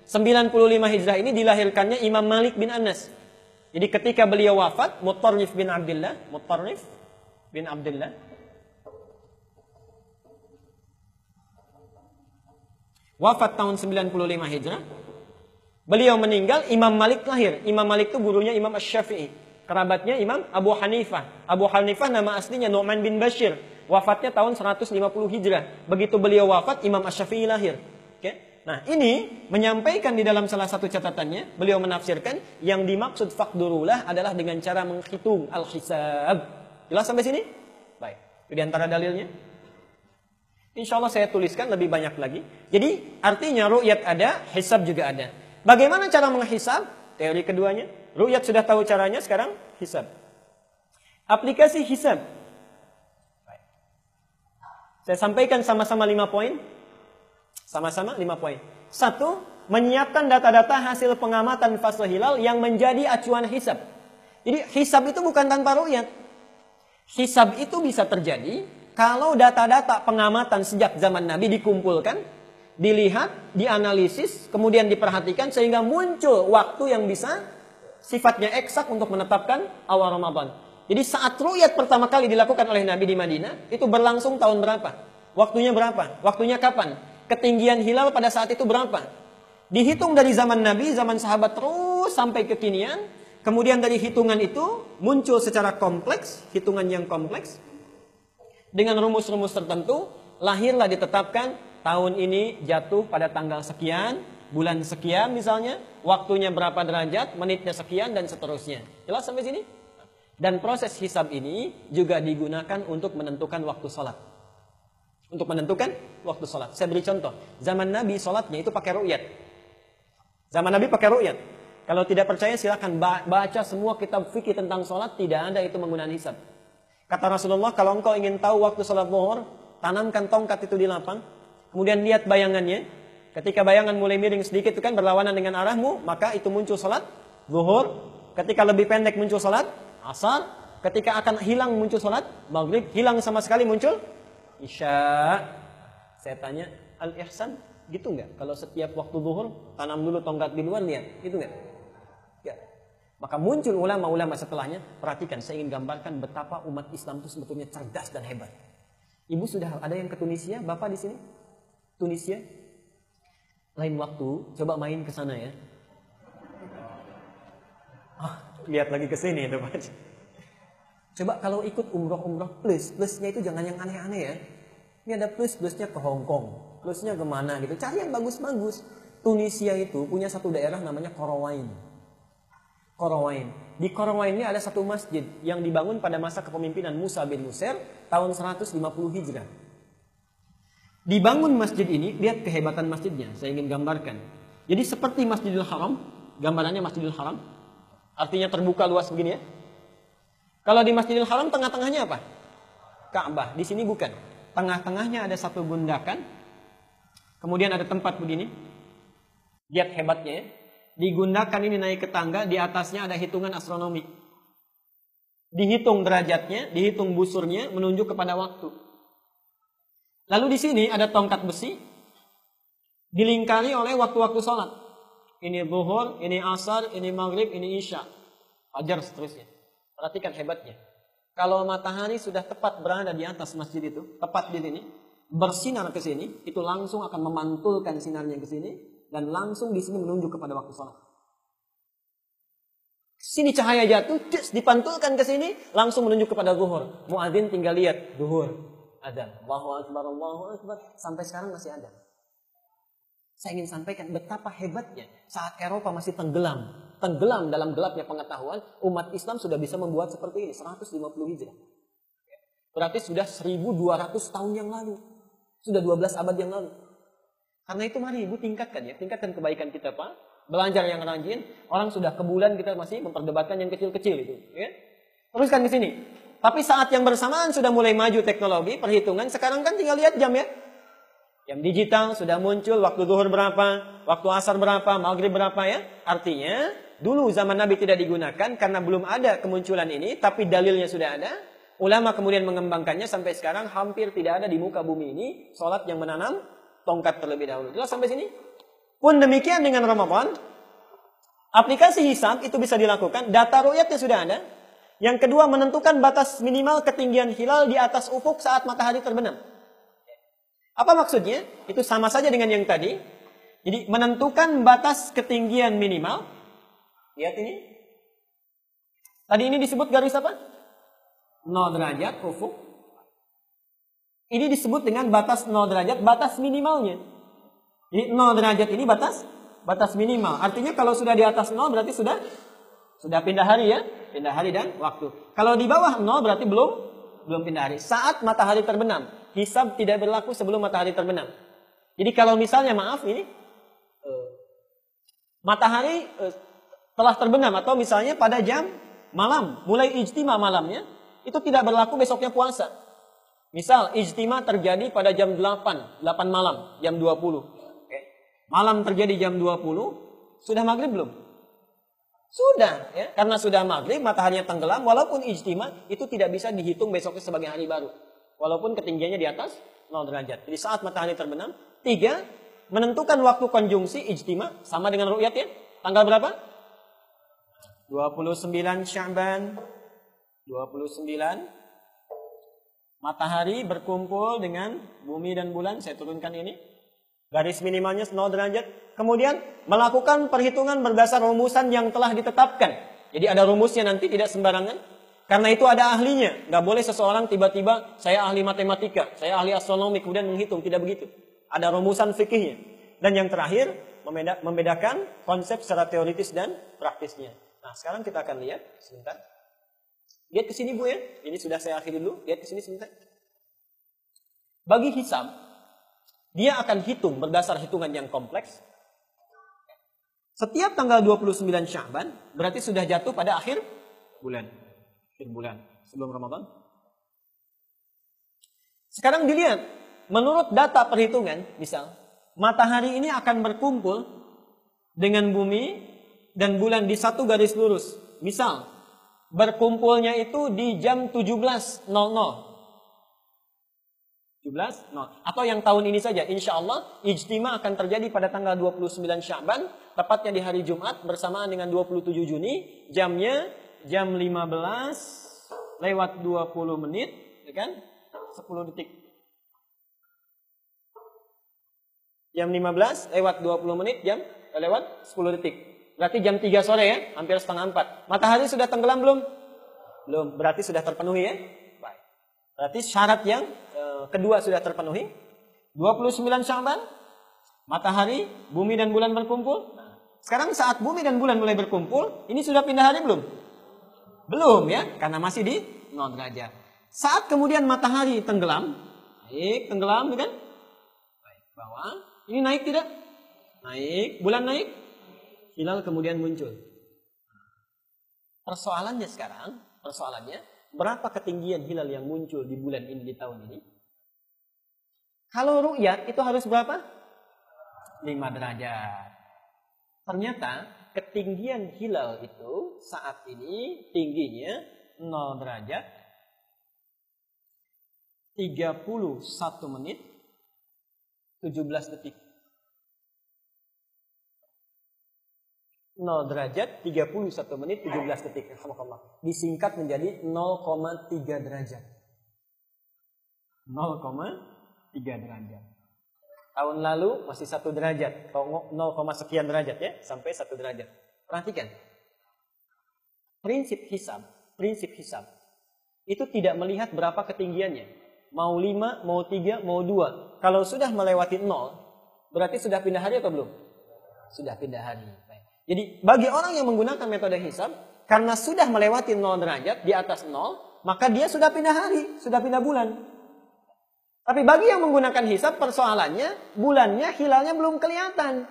95 Hijrah ini dilahirkannya Imam Malik bin Anas. Jadi ketika beliau wafat, Mutarrif bin Abdillah wafat tahun 95 Hijrah. Beliau meninggal, Imam Malik lahir. Imam Malik itu gurunya Imam Asy-Syafi'i. Kerabatnya Imam Abu Hanifah. Abu Hanifah nama aslinya Nu'man bin Bashir. Wafatnya tahun 150 Hijrah. Begitu beliau wafat, Imam Asy-Syafi'i lahir. Oke? Nah, ini menyampaikan di dalam salah satu catatannya, beliau menafsirkan yang dimaksud faqdurullah adalah dengan cara menghitung al-hisab. Jelas sampai sini? Baik. Itu di antara dalilnya. Insya Allah saya tuliskan lebih banyak lagi. Jadi artinya ru'yat ada, hisab juga ada. Bagaimana cara menghisab? Teori keduanya. Ru'yat sudah tahu caranya, sekarang hisab. Aplikasi hisab. Baik. Saya sampaikan sama-sama 5 poin. Sama-sama 5 poin. 1. Menyiapkan data-data hasil pengamatan fase hilal yang menjadi acuan hisab. Jadi hisab itu bukan tanpa ru'yat. Hisab itu bisa terjadi kalau data-data pengamatan sejak zaman Nabi dikumpulkan, dilihat, dianalisis, kemudian diperhatikan sehingga muncul waktu yang bisa sifatnya eksak untuk menetapkan awal Ramadan. Jadi saat ru'yat pertama kali dilakukan oleh Nabi di Madinah, itu berlangsung tahun berapa? Waktunya berapa? Waktunya kapan? Ketinggian hilal pada saat itu berapa? Dihitung dari zaman Nabi, zaman sahabat terus sampai kekinian. Kemudian dari hitungan itu muncul secara kompleks, hitungan yang kompleks. Dengan rumus-rumus tertentu, lahirlah ditetapkan tahun ini jatuh pada tanggal sekian, bulan sekian misalnya, waktunya berapa derajat, menitnya sekian, dan seterusnya. Jelas sampai sini? Dan proses hisab ini juga digunakan untuk menentukan waktu sholat. Untuk menentukan waktu sholat. Saya beri contoh. Zaman Nabi sholatnya itu pakai ru'yat. Zaman Nabi pakai ru'yat. Kalau tidak percaya silakan baca semua kitab fikih tentang sholat. Tidak ada itu menggunakan hisab. Kata Rasulullah, kalau engkau ingin tahu waktu sholat zuhur, tanamkan tongkat itu di lapang. Kemudian lihat bayangannya. Ketika bayangan mulai miring sedikit itu kan berlawanan dengan arahmu, maka itu muncul sholat zuhur. Ketika lebih pendek muncul sholat asar. Ketika akan hilang muncul sholat maghrib. Hilang sama sekali muncul isya. Saya tanya, al-ihsan gitu nggak? Kalau setiap waktu zuhur tanam dulu tongkat di luar, lihat gitu nggak? Ya. Maka muncul ulama-ulama setelahnya. Perhatikan, saya ingin gambarkan betapa umat Islam itu sebetulnya cerdas dan hebat. Ibu sudah ada yang ke Tunisia? Bapak di sini? Tunisia? Lain waktu coba main ke sana ya. Lihat lagi ke sini itu Pak. Coba kalau ikut umroh plusnya itu jangan yang aneh-aneh ya. Ini ada plusnya ke Hong Kong, plusnya kemana gitu. Cari yang bagus-bagus. Tunisia itu punya satu daerah namanya Korowain. Di Korowain ini ada satu masjid yang dibangun pada masa kepemimpinan Musa bin Nusair tahun 150 Hijrah. Dibangun masjid ini, lihat kehebatan masjidnya. Saya ingin gambarkan. Jadi seperti Masjidil Haram, gambarannya Masjidil Haram. Artinya terbuka luas begini ya. Kalau di Masjidil Haram tengah-tengahnya apa? Ka'bah. Di sini bukan. Tengah-tengahnya ada satu gundakan. Kemudian ada tempat begini. Lihat hebatnya ya. Di gundakan ini naik ke tangga, di atasnya ada hitungan astronomi. Dihitung derajatnya, dihitung busurnya, menunjuk kepada waktu. Lalu di sini ada tongkat besi, dilingkari oleh waktu-waktu sholat. Ini zuhur, ini asar, ini maghrib, ini isya. Fajar seterusnya. Perhatikan hebatnya. Kalau matahari sudah tepat berada di atas masjid itu, tepat di sini, bersinar ke sini, itu langsung akan memantulkan sinarnya ke sini, dan langsung di sini menunjuk kepada waktu sholat. Sini cahaya jatuh, dipantulkan ke sini, langsung menunjuk kepada zuhur. Muadzin tinggal lihat, zuhur, adzan. Allahu Akbar, Allahu Akbar. Sampai sekarang masih ada. Saya ingin sampaikan betapa hebatnya saat Eropa masih tenggelam dalam gelapnya pengetahuan, umat Islam sudah bisa membuat seperti ini 150 Hijrah. Berarti sudah 1200 tahun yang lalu. Sudah 12 abad yang lalu. Karena itu mari Ibu tingkatkan kebaikan kita Pak. Belajar yang rajin, orang sudah ke bulan kita masih memperdebatkan yang kecil-kecil itu, ya. Teruskan ke sini. Tapi saat yang bersamaan sudah mulai maju teknologi, perhitungan, sekarang kan tinggal lihat jam ya. Jam digital sudah muncul, waktu zuhur berapa, waktu asar berapa, maghrib berapa ya. Artinya, dulu zaman Nabi tidak digunakan karena belum ada kemunculan ini, tapi dalilnya sudah ada. Ulama kemudian mengembangkannya sampai sekarang hampir tidak ada di muka bumi ini sholat yang menanam tongkat terlebih dahulu. Jelas sampai sini? Pun demikian dengan Ramadan, aplikasi hisab itu bisa dilakukan, data ru'yatnya sudah ada. Yang kedua, menentukan batas minimal ketinggian hilal di atas ufuk saat matahari terbenam. Apa maksudnya? Itu sama saja dengan yang tadi. Jadi menentukan batas ketinggian minimal. Lihat ini. Tadi ini disebut garis apa? 0 derajat ufuk. Ini disebut dengan batas 0 derajat, batas minimalnya. Jadi 0 derajat ini batas minimal. Artinya kalau sudah di atas 0 berarti sudah pindah hari ya. Pindah hari dan waktu. Kalau di bawah 0 berarti belum pindah hari. Saat matahari terbenam. Hisab tidak berlaku sebelum matahari terbenam. Jadi kalau misalnya maaf ini matahari telah terbenam atau misalnya pada jam malam, mulai ijtima malamnya, itu tidak berlaku besoknya puasa. Misal ijtima terjadi pada jam 8 malam, jam 20. Oke. Malam terjadi jam 20, sudah maghrib belum? Sudah, ya. Karena sudah maghrib, mataharinya tenggelam, walaupun ijtima itu tidak bisa dihitung besoknya sebagai hari baru. Walaupun ketinggiannya di atas 0 derajat. Jadi saat matahari terbenam. 3, menentukan waktu konjungsi ijtima sama dengan ru'yat ya. Tanggal berapa? 29 Sya'ban. 29. Matahari berkumpul dengan bumi dan bulan. Saya turunkan ini. Garis minimalnya 0 derajat. Kemudian melakukan perhitungan berdasar rumusan yang telah ditetapkan. Jadi ada rumusnya nanti, tidak sembarangan. Karena itu ada ahlinya. Nggak boleh seseorang tiba-tiba, saya ahli matematika, saya ahli astronomi, kemudian menghitung. Tidak begitu. Ada rumusan fikihnya. Dan yang terakhir, membedakan konsep secara teoritis dan praktisnya. Nah, sekarang kita akan lihat, sebentar. Lihat ke sini Bu ya. Ini sudah saya akhiri dulu. Lihat ke sini sebentar. Bagi hisab, dia akan hitung berdasar hitungan yang kompleks. Setiap tanggal 29 Sya'ban berarti sudah jatuh pada akhir bulan. Akhir bulan sebelum Ramadan. Sekarang dilihat, menurut data perhitungan, misal matahari ini akan berkumpul dengan bumi dan bulan di satu garis lurus. Misal, berkumpulnya itu di jam 17.00. 17.00. Atau yang tahun ini saja, insya Allah, ijtima akan terjadi pada tanggal 29 Sya'ban, tepatnya di hari Jumat, bersamaan dengan 27 Juni, jamnya jam 15:20, ya kan? 10 detik. Jam 15:20, jam lewat 10 detik. Berarti jam 3 sore ya, hampir setengah 4. Matahari sudah tenggelam belum? Belum, berarti sudah terpenuhi ya. Baik. Berarti syarat yang kedua sudah terpenuhi. 29 Sya'ban, matahari, bumi dan bulan berkumpul. Sekarang saat bumi dan bulan mulai berkumpul, ini sudah pindah hari belum? Belum ya, karena masih di 0 derajat. Saat kemudian matahari tenggelam, naik, tenggelam kan? Baik, bawah. Ini naik tidak? Naik, bulan naik, hilal kemudian muncul. Persoalannya sekarang, berapa ketinggian hilal yang muncul di bulan ini, di tahun ini? Kalau ru'yat itu harus berapa? 5 derajat. Ternyata ketinggian hilal itu saat ini tingginya 0 derajat 31 menit 17 detik. 0 derajat 31 menit 17 detik. Disingkat menjadi 0,3 derajat. 0,3 derajat. Tahun lalu masih 1 derajat, atau 0, sekian derajat ya, sampai 1 derajat. Perhatikan. Prinsip hisab itu tidak melihat berapa ketinggiannya. Mau 5, mau 3, mau 2. Kalau sudah melewati 0, berarti sudah pindah hari atau belum? Sudah pindah hari. Jadi bagi orang yang menggunakan metode hisab, karena sudah melewati 0 derajat, di atas 0, maka dia sudah pindah hari, sudah pindah bulan. Tapi bagi yang menggunakan hisab, persoalannya bulannya, hilalnya belum kelihatan.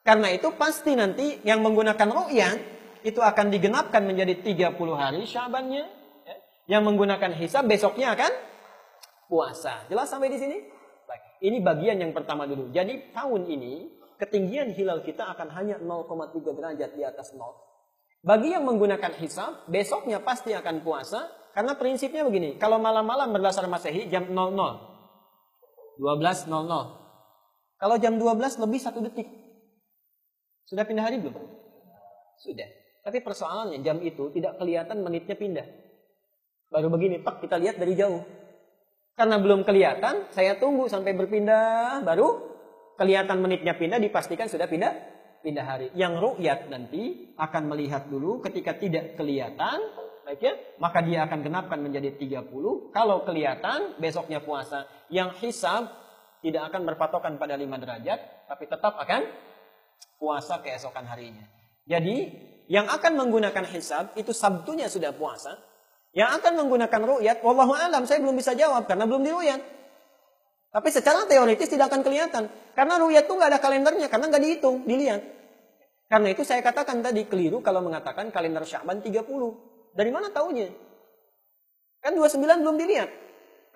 Karena itu pasti nanti yang menggunakan ru'yat itu akan digenapkan menjadi 30 hari Sya'bannya. Yang menggunakan hisab besoknya akan puasa. Jelas sampai di sini? Baik. Ini bagian yang pertama dulu. Jadi tahun ini ketinggian hilal kita akan hanya 0,3 derajat di atas 0. Bagi yang menggunakan hisab, besoknya pasti akan puasa. Karena prinsipnya begini, kalau malam-malam berdasar Masehi jam 00, 12.00. Kalau jam 12 lebih 1 detik. Sudah pindah hari belum? Sudah. Tapi persoalannya jam itu tidak kelihatan menitnya pindah. Baru begini, pak, kita lihat dari jauh. Karena belum kelihatan, saya tunggu sampai berpindah, baru kelihatan menitnya pindah, dipastikan sudah pindah hari. Yang ru'yat nanti akan melihat dulu, ketika tidak kelihatan, baik ya, maka dia akan genapkan menjadi 30. Kalau kelihatan, besoknya puasa. Yang hisab tidak akan berpatokan pada 5 derajat, tapi tetap akan puasa keesokan harinya. Jadi, yang akan menggunakan hisab, itu Sabtunya sudah puasa. Yang akan menggunakan ru'yat, wallahu alam, saya belum bisa jawab, karena belum diru'yat. Tapi secara teoritis tidak akan kelihatan. Karena ru'yat itu nggak ada kalendernya, karena nggak dihitung, dilihat. Karena itu saya katakan tadi, keliru kalau mengatakan kalender Sya'ban 30. Dari mana taunya? Kan 29 belum dilihat.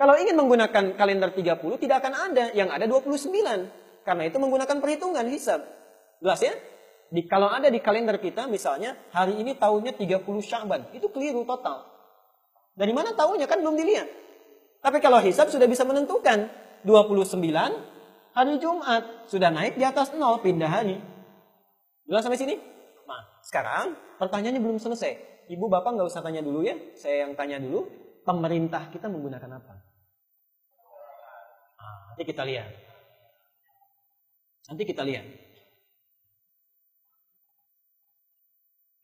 Kalau ingin menggunakan kalender 30, tidak akan ada. Yang ada 29. Karena itu menggunakan perhitungan, hisab. Jelas ya? Kalau ada di kalender kita, misalnya, hari ini tahunnya 30 Sya'ban. Itu keliru total. Dari mana taunya? Kan belum dilihat. Tapi kalau hisab sudah bisa menentukan. 29, hari Jumat. Sudah naik di atas 0, pindah hari. Jelas sampai sini? Nah, sekarang pertanyaannya belum selesai. Ibu, bapak nggak usah tanya dulu ya. Saya yang tanya dulu. Pemerintah kita menggunakan apa? Nah, nanti kita lihat.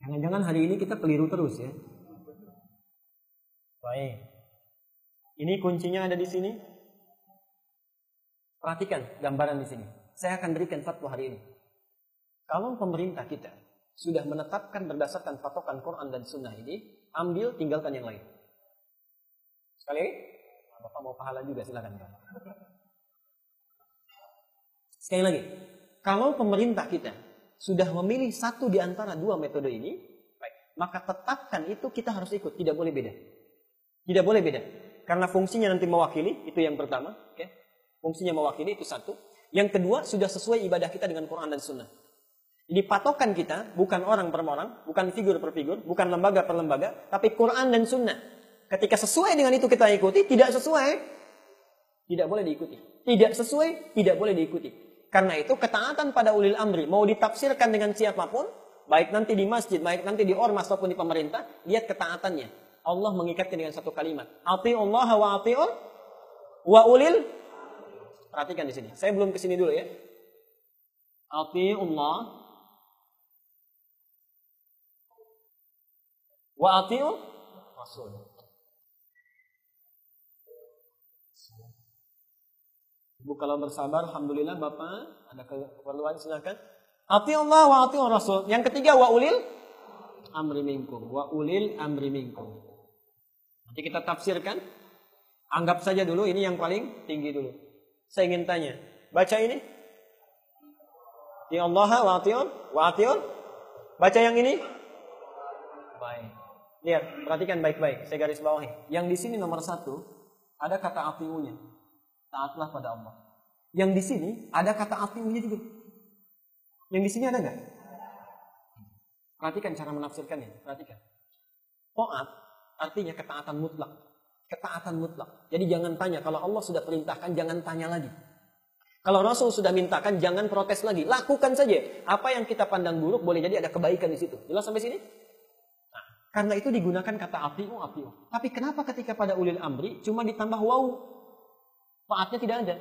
Jangan-jangan hari ini kita keliru terus ya. Baik. Ini kuncinya ada di sini. Perhatikan gambaran di sini. Saya akan berikan fatwa hari ini. Kalau pemerintah kita sudah menetapkan berdasarkan patokan Quran dan Sunnah ini, ambil, tinggalkan yang lain. Sekali lagi, Bapak mau pahala juga, silakan. Sekali lagi, kalau pemerintah kita sudah memilih satu di antara dua metode ini, maka tetapkan itu kita harus ikut, tidak boleh beda. Tidak boleh beda. Karena fungsinya nanti mewakili, itu yang pertama. Okay? Fungsinya mewakili, itu satu. Yang kedua, sudah sesuai ibadah kita dengan Quran dan Sunnah. Jadi patokan kita bukan orang per orang, bukan figur per figur, bukan lembaga per lembaga, tapi Quran dan Sunnah. Ketika sesuai dengan itu kita ikuti, tidak sesuai, tidak boleh diikuti. Tidak sesuai, tidak boleh diikuti. Karena itu ketaatan pada ulil amri, mau ditafsirkan dengan siapapun, baik nanti di masjid, baik nanti di ormas ataupun di pemerintah, lihat ketaatannya. Allah mengikatkan dengan satu kalimat. Ati'ullaha wa ati'ul wa ulil. Perhatikan di sini. Saya belum ke sini dulu ya. Ati'ullah wa ati'ul rasul. Ibu kalau bersabar, alhamdulillah Bapak, ada keperluan silakan. Ati'ullah wa ati'ur rasul. Yang ketiga wa ulil amri minkum. Wa ulil amri minkum. Nanti kita tafsirkan. Anggap saja dulu ini yang paling tinggi dulu. Saya ingin tanya, baca ini. Ati'ullah wa ati'ur. Baca yang ini. Baik. Lihat, perhatikan baik-baik. Saya garis bawahi. Yang di sini nomor 1 ada kata ati'unya. Taatlah pada Allah. Yang di sini ada kata ati'unya juga. Yang di sini ada enggak? Perhatikan cara menafsirkannya. Perhatikan. Taat artinya ketaatan mutlak. Ketaatan mutlak. Jadi jangan tanya. Kalau Allah sudah perintahkan, jangan tanya lagi. Kalau Rasul sudah mintakan, jangan protes lagi. Lakukan saja. Apa yang kita pandang buruk, boleh jadi ada kebaikan di situ. Jelas sampai sini? Nah, karena itu digunakan kata ati'u. Tapi kenapa ketika pada ulil amri cuma ditambah waw? Taatnya tidak ada.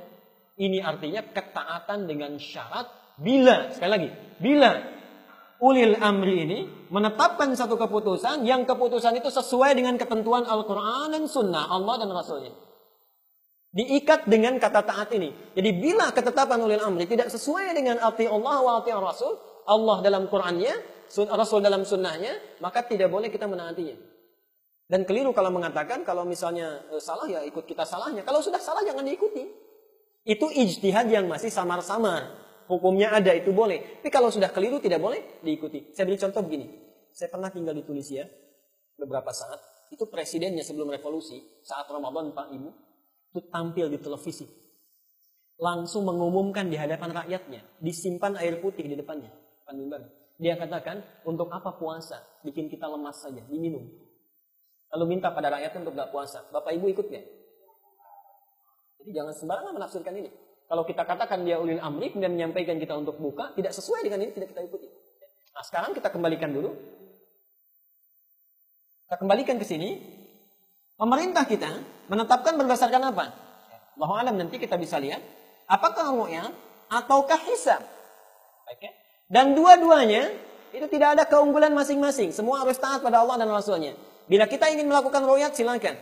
Ini artinya ketaatan dengan syarat bila, sekali lagi, bila ulil amri ini menetapkan satu keputusan, yang keputusan itu sesuai dengan ketentuan Al-Quran dan Sunnah Allah dan Rasulnya. Diikat dengan kata taat ini. Jadi bila ketetapan ulil amri tidak sesuai dengan ati'ullah wa ati'ur rasul, Allah dalam Qurannya, Rasul dalam Sunnahnya, maka tidak boleh kita menaatinya. Dan keliru kalau mengatakan, kalau misalnya salah ya ikut kita salahnya. Kalau sudah salah jangan diikuti. Itu ijtihad yang masih samar-samar. Hukumnya ada, itu boleh. Tapi kalau sudah keliru tidak boleh diikuti. Saya beri contoh begini. Saya pernah tinggal di Tunisia beberapa saat. Itu presidennya sebelum revolusi, saat Ramadan Pak Ibu, itu tampil di televisi. Langsung mengumumkan di hadapan rakyatnya. Disimpan air putih di depannya. Dia katakan, untuk apa puasa? Bikin kita lemas saja, diminum. Lalu minta pada rakyatnya untuk gak puasa. Bapak Ibu ikut gak? Jadi jangan sembarangan menafsirkan ini. Kalau kita katakan dia ulil amri, kemudian menyampaikan kita untuk buka, tidak sesuai dengan ini, tidak kita ikuti. Nah sekarang kita kembalikan dulu. Kita kembalikan ke sini. Pemerintah kita menetapkan berdasarkan apa? Allahu a'lam, nanti kita bisa lihat. Apakah ru'yah ataukah hisab? Okay. Dan dua-duanya itu tidak ada keunggulan masing-masing. Semua harus taat pada Allah dan Rasulnya. Bila kita ingin melakukan ru'yat, silakan.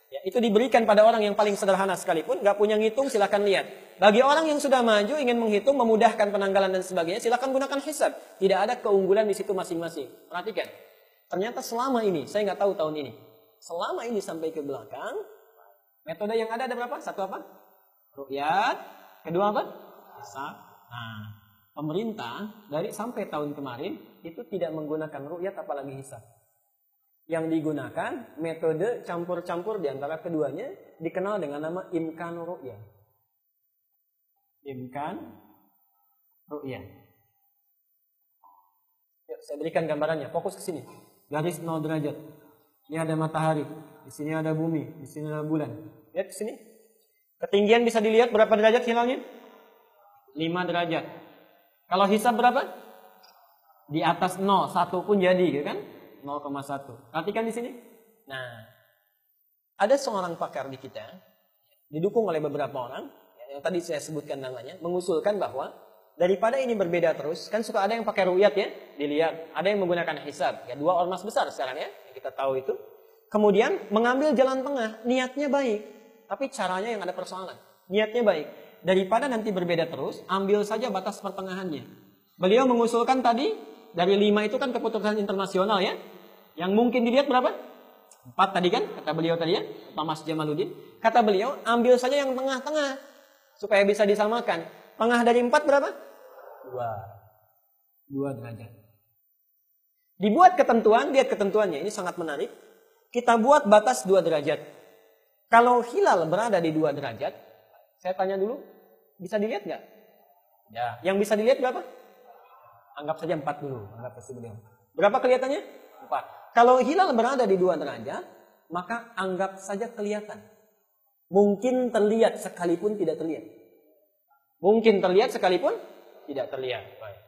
Ya, itu diberikan pada orang yang paling sederhana sekalipun. Gak punya ngitung, silakan lihat. Bagi orang yang sudah maju, ingin menghitung, memudahkan penanggalan dan sebagainya, silakan gunakan hisab. Tidak ada keunggulan di situ masing-masing. Perhatikan. Ternyata selama ini, saya nggak tahu tahun ini. Selama ini sampai ke belakang, metode yang ada berapa? Satu apa? Ru'yat. Kedua apa? Hisab. Nah, pemerintah dari sampai tahun kemarin, itu tidak menggunakan ru'yat apalagi hisab. Yang digunakan metode campur-campur di antara keduanya dikenal dengan nama imkan ru'yah. Imkan ru'yah. Yuk, saya berikan gambarannya. Fokus ke sini. Garis 0 derajat. Ini ada matahari, di sini ada bumi, di sini ada bulan. Lihat ke sini. Ketinggian bisa dilihat berapa derajat hilalnya? 5 derajat. Kalau hisab berapa? Di atas 0, 1 pun jadi, ya kan? 0,1. Perhatikan di sini. Nah, ada seorang pakar di kita, didukung oleh beberapa orang, yang tadi saya sebutkan namanya, mengusulkan bahwa daripada ini berbeda terus, kan suka ada yang pakai ru'yat ya, dilihat. Ada yang menggunakan hisab, ya 2 ormas besar sekarang ya, kita tahu itu. Kemudian mengambil jalan tengah, niatnya baik, tapi caranya yang ada persoalan. Niatnya baik. Daripada nanti berbeda terus, ambil saja batas pertengahannya. Beliau mengusulkan tadi, dari 5 itu kan keputusan internasional ya. Yang mungkin dilihat berapa? 4 tadi kan, kata beliau tadi ya, Pak Mas Jamaluddin. Kata beliau, ambil saja yang tengah-tengah. Supaya bisa disamakan. Tengah dari 4 berapa? 2 derajat. Dibuat ketentuan, lihat ketentuannya. Ini sangat menarik. Kita buat batas 2 derajat. Kalau hilal berada di 2 derajat, saya tanya dulu, bisa dilihat nggak? Ya. Yang bisa dilihat berapa? Anggap saja 4 dulu. Anggap saja beliau. Berapa kelihatannya? 4. Kalau hilal berada di 2 derajat, maka anggap saja kelihatan. Mungkin terlihat sekalipun tidak terlihat. Mungkin terlihat sekalipun tidak terlihat. Baik.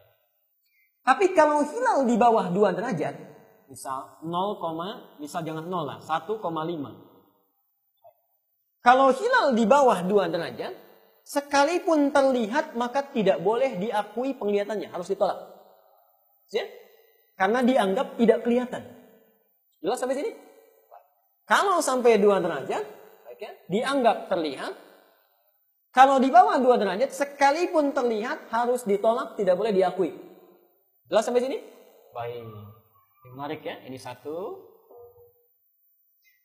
Tapi kalau hilal di bawah 2 derajat, misal 0, misal jangan 0 lah, 1,5. Kalau hilal di bawah 2 derajat, sekalipun terlihat maka tidak boleh diakui penglihatannya, harus ditolak. Ya? Karena dianggap tidak kelihatan. Jelas sampai sini? Kalau sampai 2 derajat, dianggap terlihat. Kalau di bawah 2 derajat, sekalipun terlihat, harus ditolak, tidak boleh diakui. Jelas sampai sini? Baik. Menarik ya, ini 1.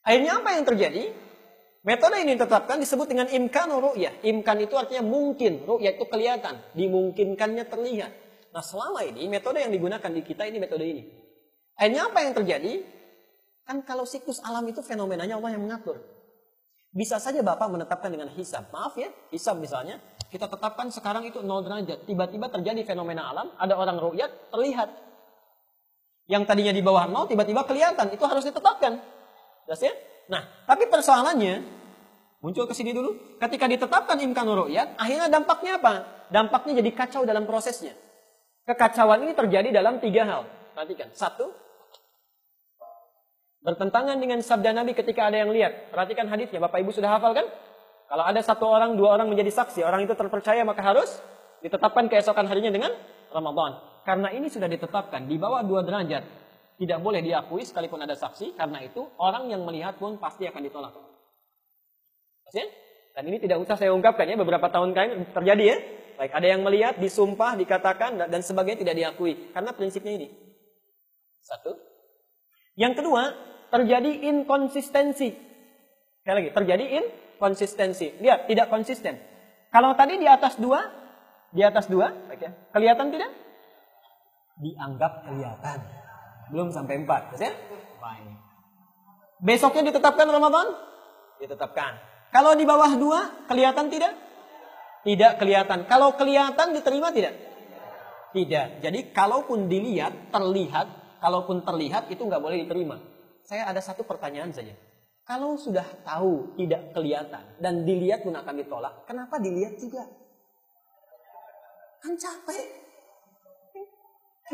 Akhirnya apa yang terjadi? Metode ini ditetapkan disebut dengan imkanu ru'yah. Imkan itu artinya mungkin, ru'yah itu kelihatan, dimungkinkannya terlihat. Nah selama ini, metode yang digunakan di kita ini metode ini. Akhirnya apa yang terjadi? Kan kalau siklus alam itu fenomenanya Allah yang mengatur. Bisa saja Bapak menetapkan dengan hisab. Maaf ya, hisab misalnya, kita tetapkan sekarang itu 0 derajat. Tiba-tiba terjadi fenomena alam, ada orang ru'yat, terlihat. Yang tadinya di bawah 0, tiba-tiba kelihatan. Itu harus ditetapkan. Jelas ya? Nah, tapi persoalannya, muncul ke sini dulu. Ketika ditetapkan imkanu ru'yat, akhirnya dampaknya apa? Dampaknya jadi kacau dalam prosesnya. Kekacauan ini terjadi dalam 3 hal. Perhatikan. 1, bertentangan dengan sabda Nabi ketika ada yang lihat. Perhatikan hadisnya, Bapak Ibu sudah hafal kan? Kalau ada 1 orang, 2 orang menjadi saksi, orang itu terpercaya maka harus ditetapkan keesokan harinya dengan Ramadan. Karena ini sudah ditetapkan di bawah 2 derajat. Tidak boleh diakui sekalipun ada saksi, karena itu orang yang melihat pun pasti akan ditolak. Maksudnya? Dan ini tidak usah saya ungkapkan ya, beberapa tahun terjadi ya. Baik, ada yang melihat, disumpah, dikatakan, dan sebagainya tidak diakui. Karena prinsipnya ini. 1. Yang kedua, terjadi inkonsistensi. Sekali lagi, terjadi inkonsistensi. Lihat, tidak konsisten. Kalau tadi di atas 2, kelihatan tidak? Dianggap kelihatan. Belum sampai 4. Ya? Baik. Besoknya ditetapkan Ramadan? Ditetapkan. Kalau di bawah 2, kelihatan tidak? Tidak kelihatan. Kalau kelihatan, diterima tidak? Tidak. Jadi, kalaupun dilihat, terlihat, kalaupun terlihat, itu nggak boleh diterima. Saya ada satu pertanyaan saja. Kalau sudah tahu tidak kelihatan dan dilihat pun akan ditolak, kenapa dilihat juga? Kan capek.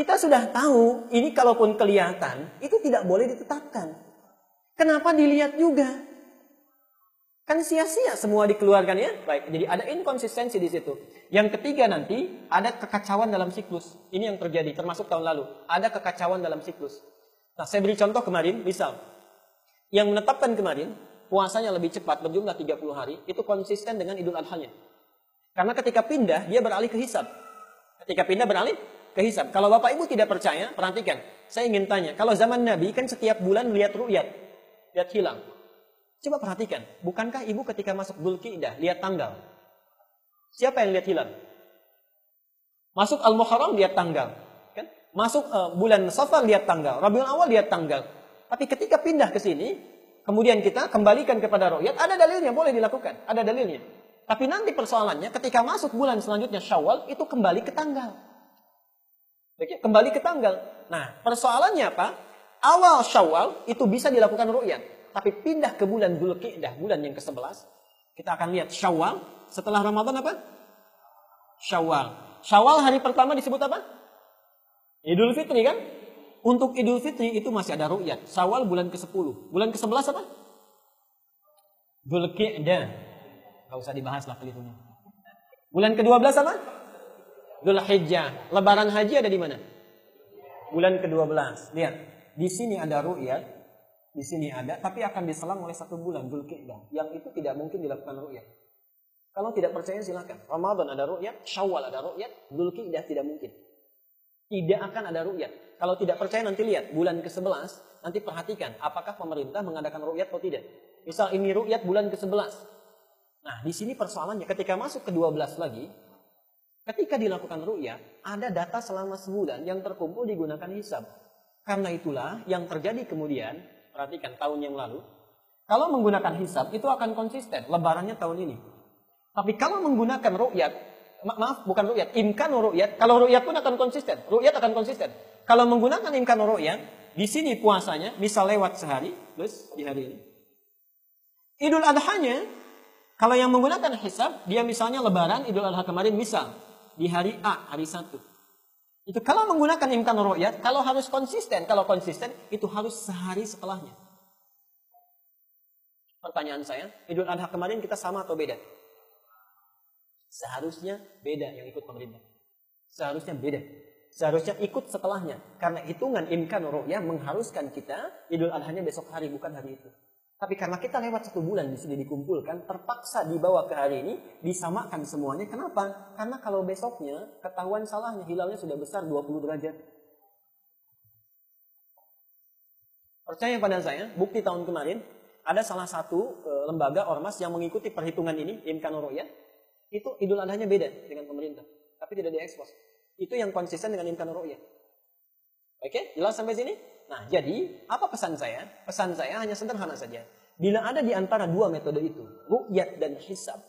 Kita sudah tahu ini kalaupun kelihatan itu tidak boleh ditetapkan. Kenapa dilihat juga? Kan sia-sia semua dikeluarkan ya. Baik, jadi ada inkonsistensi di situ. Yang ketiga nanti ada kekacauan dalam siklus. Ini yang terjadi termasuk tahun lalu. Ada kekacauan dalam siklus. Nah, saya beri contoh kemarin, misal yang menetapkan kemarin puasanya lebih cepat berjumlah 30 hari, itu konsisten dengan Idul Adha-nya. Karena ketika pindah dia beralih ke hisab. Ketika pindah beralih ke hisab. Kalau Bapak Ibu tidak percaya, perhatikan. Saya ingin tanya, kalau zaman Nabi kan setiap bulan lihat ru'yat, lihat hilang. Coba perhatikan, bukankah Ibu ketika masuk Dzulqa'dah lihat tanggal? Siapa yang lihat hilal? Masuk Al-Muharram lihat tanggal, kan? Masuk bulan Safar lihat tanggal, Rabiul Awal lihat tanggal. Tapi ketika pindah ke sini, kemudian kita kembalikan kepada ru'yat, ada dalilnya, boleh dilakukan, ada dalilnya. Tapi nanti persoalannya ketika masuk bulan selanjutnya Syawal itu kembali ke tanggal. Kembali ke tanggal. Nah, persoalannya apa? Awal Syawal itu bisa dilakukan ru'yat. Tapi pindah ke bulan Dzulqa'dah, bulan yang ke-11, kita akan lihat Syawal. Setelah Ramadan apa? Syawal. Syawal hari pertama disebut apa? Idul Fitri kan? Untuk Idul Fitri itu masih ada ru'yat. Syawal bulan ke-10. Bulan ke-11 apa? Dzulqa'dah. Gak usah dibahas lah pelitunya. Bulan ke-12 apa? Dzulhijjah. Lebaran haji ada di mana? Bulan ke-12. Lihat, di sini ada ru'yat. Di sini ada, tapi akan diselang oleh 1 bulan Dzulqa'dah. Yang itu tidak mungkin dilakukan ru'yat. Kalau tidak percaya silakan. Ramadan ada ru'yat, Syawal ada ru'yat, Dzulqa'dah tidak mungkin. Tidak akan ada ru'yat. Kalau tidak percaya nanti lihat, bulan ke-11 Nanti perhatikan, apakah pemerintah mengadakan ru'yat atau tidak. Misal ini ru'yat bulan ke-11. Nah, di sini persoalannya ketika masuk ke-12 lagi, ketika dilakukan ru'yat, ada data selama sebulan yang terkumpul digunakan hisab. Karena itulah yang terjadi kemudian, perhatikan tahun yang lalu, kalau menggunakan hisab itu akan konsisten, lebarannya tahun ini. Tapi kalau menggunakan ru'yat, maaf bukan ru'yat, imkanu ru'yat, kalau ru'yat pun akan konsisten, ru'yat akan konsisten. Kalau menggunakan imkanu ru'yat, di sini puasanya bisa lewat sehari, terus di hari ini. Idul Adhanya, kalau yang menggunakan hisab, dia misalnya lebaran Idul Adha kemarin misal di hari A, hari 1. Itu kalau menggunakan imkanu ru'yat, kalau harus konsisten, kalau konsisten itu harus sehari setelahnya. Pertanyaan saya, Idul Adha kemarin kita sama atau beda? Seharusnya beda yang ikut pemerintah. Seharusnya beda. Seharusnya ikut setelahnya. Karena hitungan imkan ru'yah mengharuskan kita Idul Adhanya besok hari, bukan hari itu. Tapi karena kita lewat 1 bulan di sini dikumpulkan, terpaksa dibawa ke hari ini, disamakan semuanya. Kenapa? Karena kalau besoknya ketahuan salahnya, hilalnya sudah besar 20 derajat. Percaya pada saya, bukti tahun kemarin, ada salah satu lembaga ormas yang mengikuti perhitungan ini, imkan ru'yah. Itu Idul Adhanya beda dengan pemerintah, tapi tidak diekspos. Itu yang konsisten dengan imkan ru'yah. Oke, jelas sampai sini? Nah, jadi apa pesan saya? Pesan saya hanya sederhana saja. Bila ada di antara dua metode itu, ru'yat dan hisab,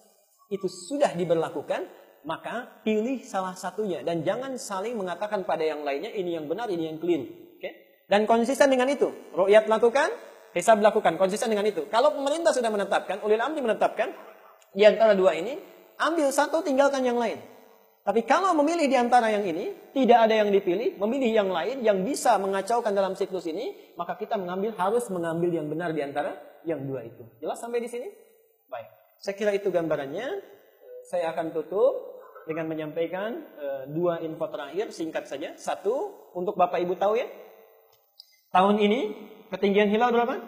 itu sudah diberlakukan, maka pilih salah satunya dan jangan saling mengatakan pada yang lainnya ini yang benar, ini yang keliru. Oke? Dan konsisten dengan itu. Ru'yat lakukan, hisab lakukan, konsisten dengan itu. Kalau pemerintah sudah menetapkan, ulil amri menetapkan di antara dua ini, ambil satu, tinggalkan yang lain. Tapi kalau memilih di antara yang ini, tidak ada yang dipilih, memilih yang lain yang bisa mengacaukan dalam siklus ini, maka kita harus mengambil yang benar di antara yang dua itu. Jelas sampai di sini? Baik. Saya kira itu gambarannya. Saya akan tutup dengan menyampaikan dua info terakhir, singkat saja. Satu, untuk Bapak Ibu tahu ya, tahun ini ketinggian hilal berapa?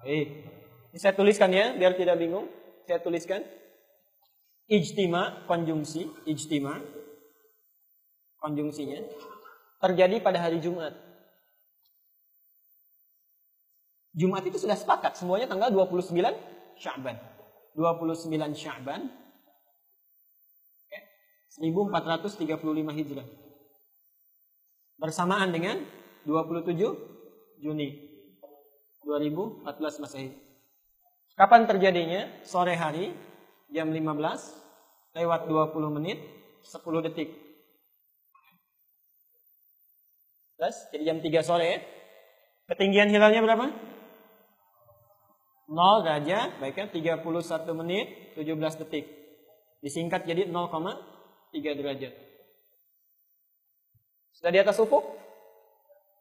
Ini saya tuliskan ya, biar tidak bingung. Saya tuliskan. Ijtima, konjungsinya terjadi pada hari Jumat. Jumat itu sudah sepakat, semuanya tanggal 29 Sya'ban. 29 Sya'ban, 1435 Hijrah. Bersamaan dengan 27 Juni 2014 Masehi. Kapan terjadinya? Sore hari, jam 15 lewat 20 menit 10 detik. Plus, jadi jam 3 sore ya. Ketinggian hilalnya berapa? 0 derajat, baiknya 31 menit 17 detik. Disingkat jadi 0,3 derajat. Sudah di atas ufuk?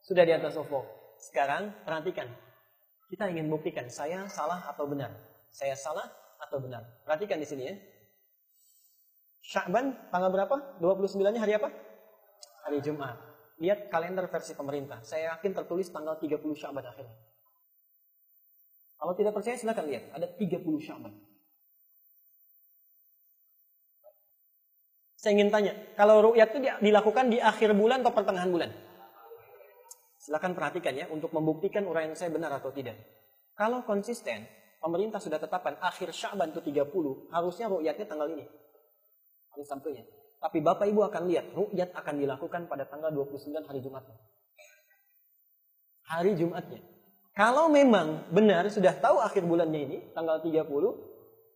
Sudah di atas ufuk. Sekarang perhatikan. Kita ingin buktikan saya salah atau benar. Saya salah atau benar. Perhatikan di sini ya. Sya'ban tanggal berapa? 29-nya hari apa? Hari Jumat. Lihat kalender versi pemerintah. Saya yakin tertulis tanggal 30 Sya'ban akhirnya. Kalau tidak percaya silakan lihat. Ada 30 Sya'ban. Saya ingin tanya. Kalau ru'yat itu dilakukan di akhir bulan atau pertengahan bulan? Silakan perhatikan ya. Untuk membuktikan uraian saya benar atau tidak. Kalau konsisten, pemerintah sudah tetapkan akhir Sya'ban itu 30. Harusnya ru'yatnya tanggal ini. Sampainya. Tapi Bapak Ibu akan lihat ru'yat akan dilakukan pada tanggal 29 hari Jumatnya. Hari Jumatnya. Kalau memang benar sudah tahu akhir bulannya ini tanggal 30,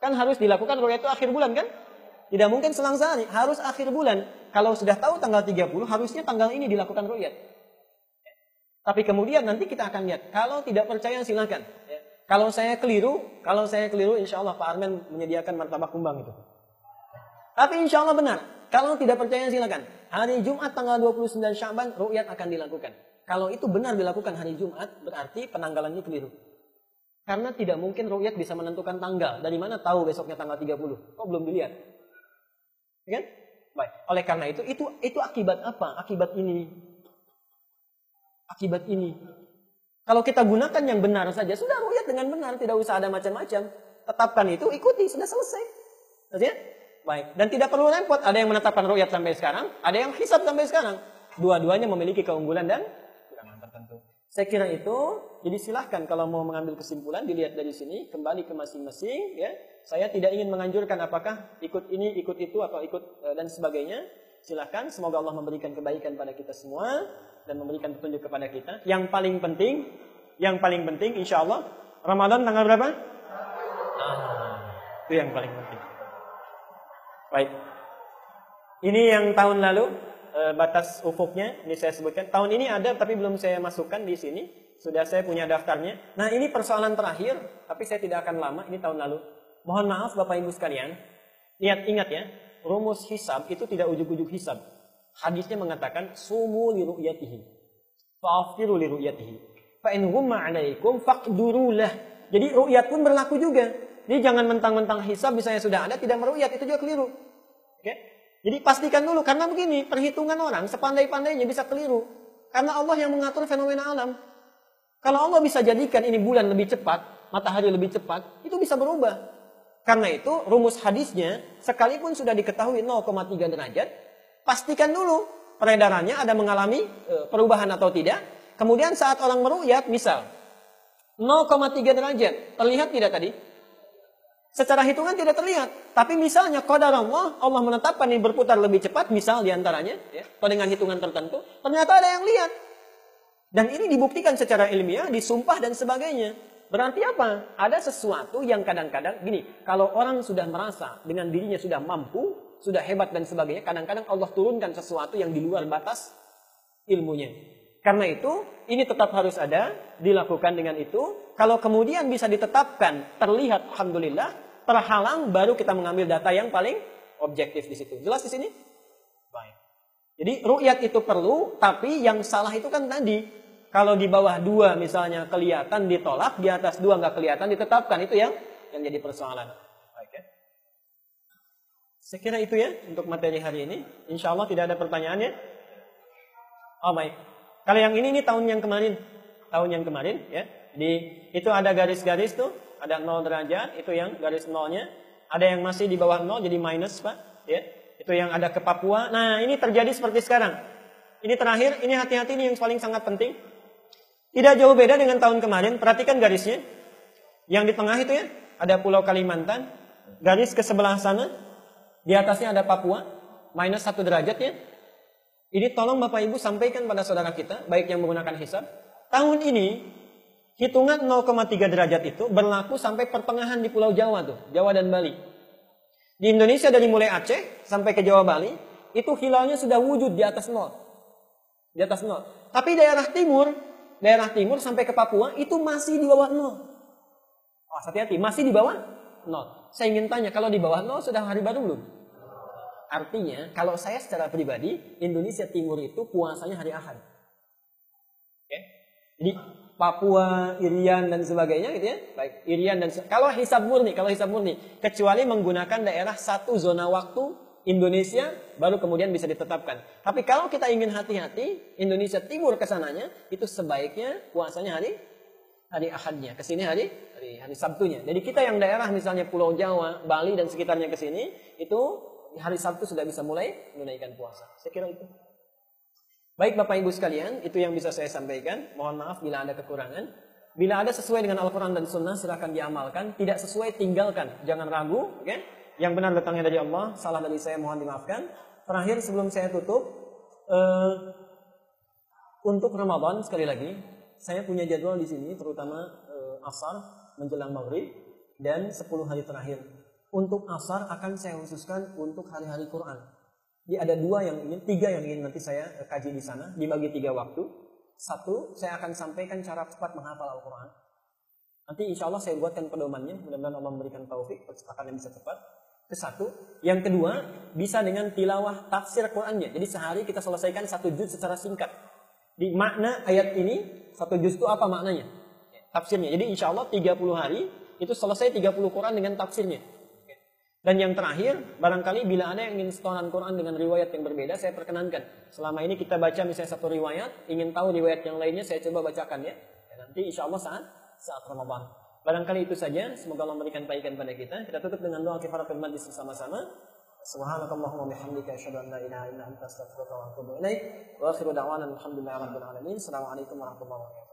kan harus dilakukan ru'yat itu akhir bulan kan? Tidak mungkin selang sehari, harus akhir bulan. Kalau sudah tahu tanggal 30, harusnya tanggal ini dilakukan ru'yat. Tapi kemudian nanti kita akan lihat. Kalau tidak percaya silakan. Kalau saya keliru insya Allah Pak Armen menyediakan martabak kumbang itu. Tapi insya Allah benar. Kalau tidak percaya silakan. Hari Jumat tanggal 29 Sya'ban, ru'yat akan dilakukan. Kalau itu benar dilakukan hari Jumat, berarti penanggalannya keliru. Karena tidak mungkin ru'yat bisa menentukan tanggal. Dari mana tahu besoknya tanggal 30? Kok belum dilihat? Ya kan? Baik. Oleh karena itu akibat apa? Akibat ini. Akibat ini. Kalau kita gunakan yang benar saja, sudah ru'yat dengan benar. Tidak usah ada macam-macam. Tetapkan itu, ikuti. Sudah selesai. Maksudnya? Baik, dan tidak perlu repot. Ada yang menetapkan ru'yat sampai sekarang, ada yang hisab sampai sekarang. Dua-duanya memiliki keunggulan dan Saya kira itu, jadi silahkan kalau mau mengambil kesimpulan dilihat dari sini, kembali ke masing-masing. Ya, saya tidak ingin menganjurkan apakah ikut ini, ikut itu, atau ikut dan sebagainya. Silahkan, semoga Allah memberikan kebaikan pada kita semua dan memberikan petunjuk kepada kita. Yang paling penting, insya Allah, Ramadan tanggal berapa? Itu yang paling penting. Baik, ini yang tahun lalu. Batas ufuknya ini saya sebutkan. Tahun ini ada tapi belum saya masukkan di sini. Sudah saya punya daftarnya. Nah, ini persoalan terakhir, tapi saya tidak akan lama. Ini tahun lalu. Mohon maaf Bapak Ibu sekalian. Ingat ya, rumus hisab itu tidak ujuk-ujuk hisab. Hadisnya mengatakan sumu li ru'yatihi, fa'afiru li ru'yatihi, fa in ghumma 'alaikum faqdurulah. Jadi ru'yat pun berlaku juga. Jadi jangan mentang-mentang hisab misalnya sudah ada tidak meru'yat, itu juga keliru. Oke? Jadi pastikan dulu, karena begini, perhitungan orang sepandai-pandainya bisa keliru. Karena Allah yang mengatur fenomena alam. Kalau Allah bisa jadikan ini bulan lebih cepat, matahari lebih cepat, itu bisa berubah. Karena itu, rumus hadisnya, sekalipun sudah diketahui 0,3 derajat, pastikan dulu peredarannya ada mengalami perubahan atau tidak. Kemudian saat orang meru'yat, misal 0,3 derajat, terlihat tidak tadi? Secara hitungan tidak terlihat. Tapi misalnya qadar Allah menetapkan ini berputar lebih cepat, misal diantaranya, ya, atau dengan hitungan tertentu, ternyata ada yang lihat. Dan ini dibuktikan secara ilmiah, disumpah dan sebagainya. Berarti apa? Ada sesuatu yang kadang-kadang, gini, kalau orang sudah merasa dengan dirinya sudah mampu, sudah hebat dan sebagainya, kadang-kadang Allah turunkan sesuatu yang di luar batas ilmunya. Karena itu, ini tetap harus ada, dilakukan dengan itu. Kalau kemudian bisa ditetapkan, terlihat, alhamdulillah, terhalang, baru kita mengambil data yang paling objektif di situ. Jelas di sini? Baik. Jadi, ru'yat itu perlu, tapi yang salah itu kan tadi, kalau di bawah 2 misalnya kelihatan ditolak, di atas 2 nggak kelihatan ditetapkan, itu yang jadi persoalan. Baik ya. Saya kira itu ya, untuk materi hari ini. Insya Allah tidak ada pertanyaannya. Oh baik. Kalau yang ini tahun yang kemarin. Tahun yang kemarin ya. Itu ada garis-garis tuh, ada 0 derajat, itu yang garis 0-nya. Ada yang masih di bawah 0 jadi minus, Pak, ya. Itu yang ada ke Papua. Nah, ini terjadi seperti sekarang. Ini terakhir, ini hati-hati ini yang paling sangat penting. Tidak jauh beda dengan tahun kemarin. Perhatikan garisnya. Yang di tengah itu ya, ada Pulau Kalimantan. Garis ke sebelah sana, di atasnya ada Papua, minus 1 derajat ya. Ini tolong Bapak Ibu sampaikan pada saudara kita, baik yang menggunakan hisab. Tahun ini, hitungan 0,3 derajat itu berlaku sampai pertengahan di Pulau Jawa tuh, Jawa dan Bali. Di Indonesia dari mulai Aceh sampai ke Jawa Bali, itu hilalnya sudah wujud di atas 0. Di atas 0. Tapi daerah timur sampai ke Papua itu masih di bawah 0. Oh, hati-hati, masih di bawah 0. Saya ingin tanya, kalau di bawah 0 sudah hari baru belum? Artinya, kalau saya secara pribadi, Indonesia Timur itu puasanya hari Ahad. Oke? Jadi, Papua, Irian, dan sebagainya gitu ya. Baik, Irian dan kalau hisab murni, kecuali menggunakan daerah satu zona waktu Indonesia, baru kemudian bisa ditetapkan. Tapi kalau kita ingin hati-hati, Indonesia Timur kesananya, itu sebaiknya puasanya hari Ahadnya. Kesini hari Sabtunya. Jadi kita yang daerah misalnya Pulau Jawa, Bali, dan sekitarnya kesini, itu hari Sabtu sudah bisa mulai menunaikan puasa. Saya kira itu. Baik Bapak Ibu sekalian, itu yang bisa saya sampaikan. Mohon maaf bila ada kekurangan. Bila ada sesuai dengan Al-Quran dan Sunnah, silakan diamalkan. Tidak sesuai, tinggalkan. Jangan ragu. Okay? Yang benar datangnya dari Allah, salah dari saya mohon dimaafkan. Terakhir sebelum saya tutup, untuk Ramadan sekali lagi, saya punya jadwal di sini, terutama Asar menjelang Maghrib dan 10 hari terakhir. Untuk Asar akan saya khususkan untuk hari-hari Quran. Jadi ada 3 yang ingin nanti saya kaji di sana, dibagi 3 waktu. 1, saya akan sampaikan cara cepat menghafal Al-Quran. Nanti insya Allah saya buatkan pedomannya, mudah-mudahan Allah memberikan taufik, percepatan yang bisa cepat. Ke-1. Yang kedua, bisa dengan tilawah tafsir Qurannya. Jadi sehari kita selesaikan 1 juz secara singkat. Di makna ayat ini, 1 juz itu apa maknanya? Tafsirnya. Jadi insya Allah 30 hari, itu selesai 30 Quran dengan tafsirnya. Dan yang terakhir, barangkali bila ada yang ingin setoran Quran dengan riwayat yang berbeda, saya perkenankan. Selama ini kita baca misalnya 1 riwayat, ingin tahu riwayat yang lainnya, saya coba bacakan ya. Nanti insya Allah saat Ramadan. Barangkali itu saja, semoga Allah memberikan kebaikan pada kita. Kita tutup dengan doa kifaratul majlis bersama-sama. Subhanakallahumma bihamdika asyhadu an la ilaha illa anta astaghfiruka wa atubu ilaik. Wa akhiru da'wana alhamdulillahi rabbil alamin. Assalamualaikum warahmatullahi wabarakatuh.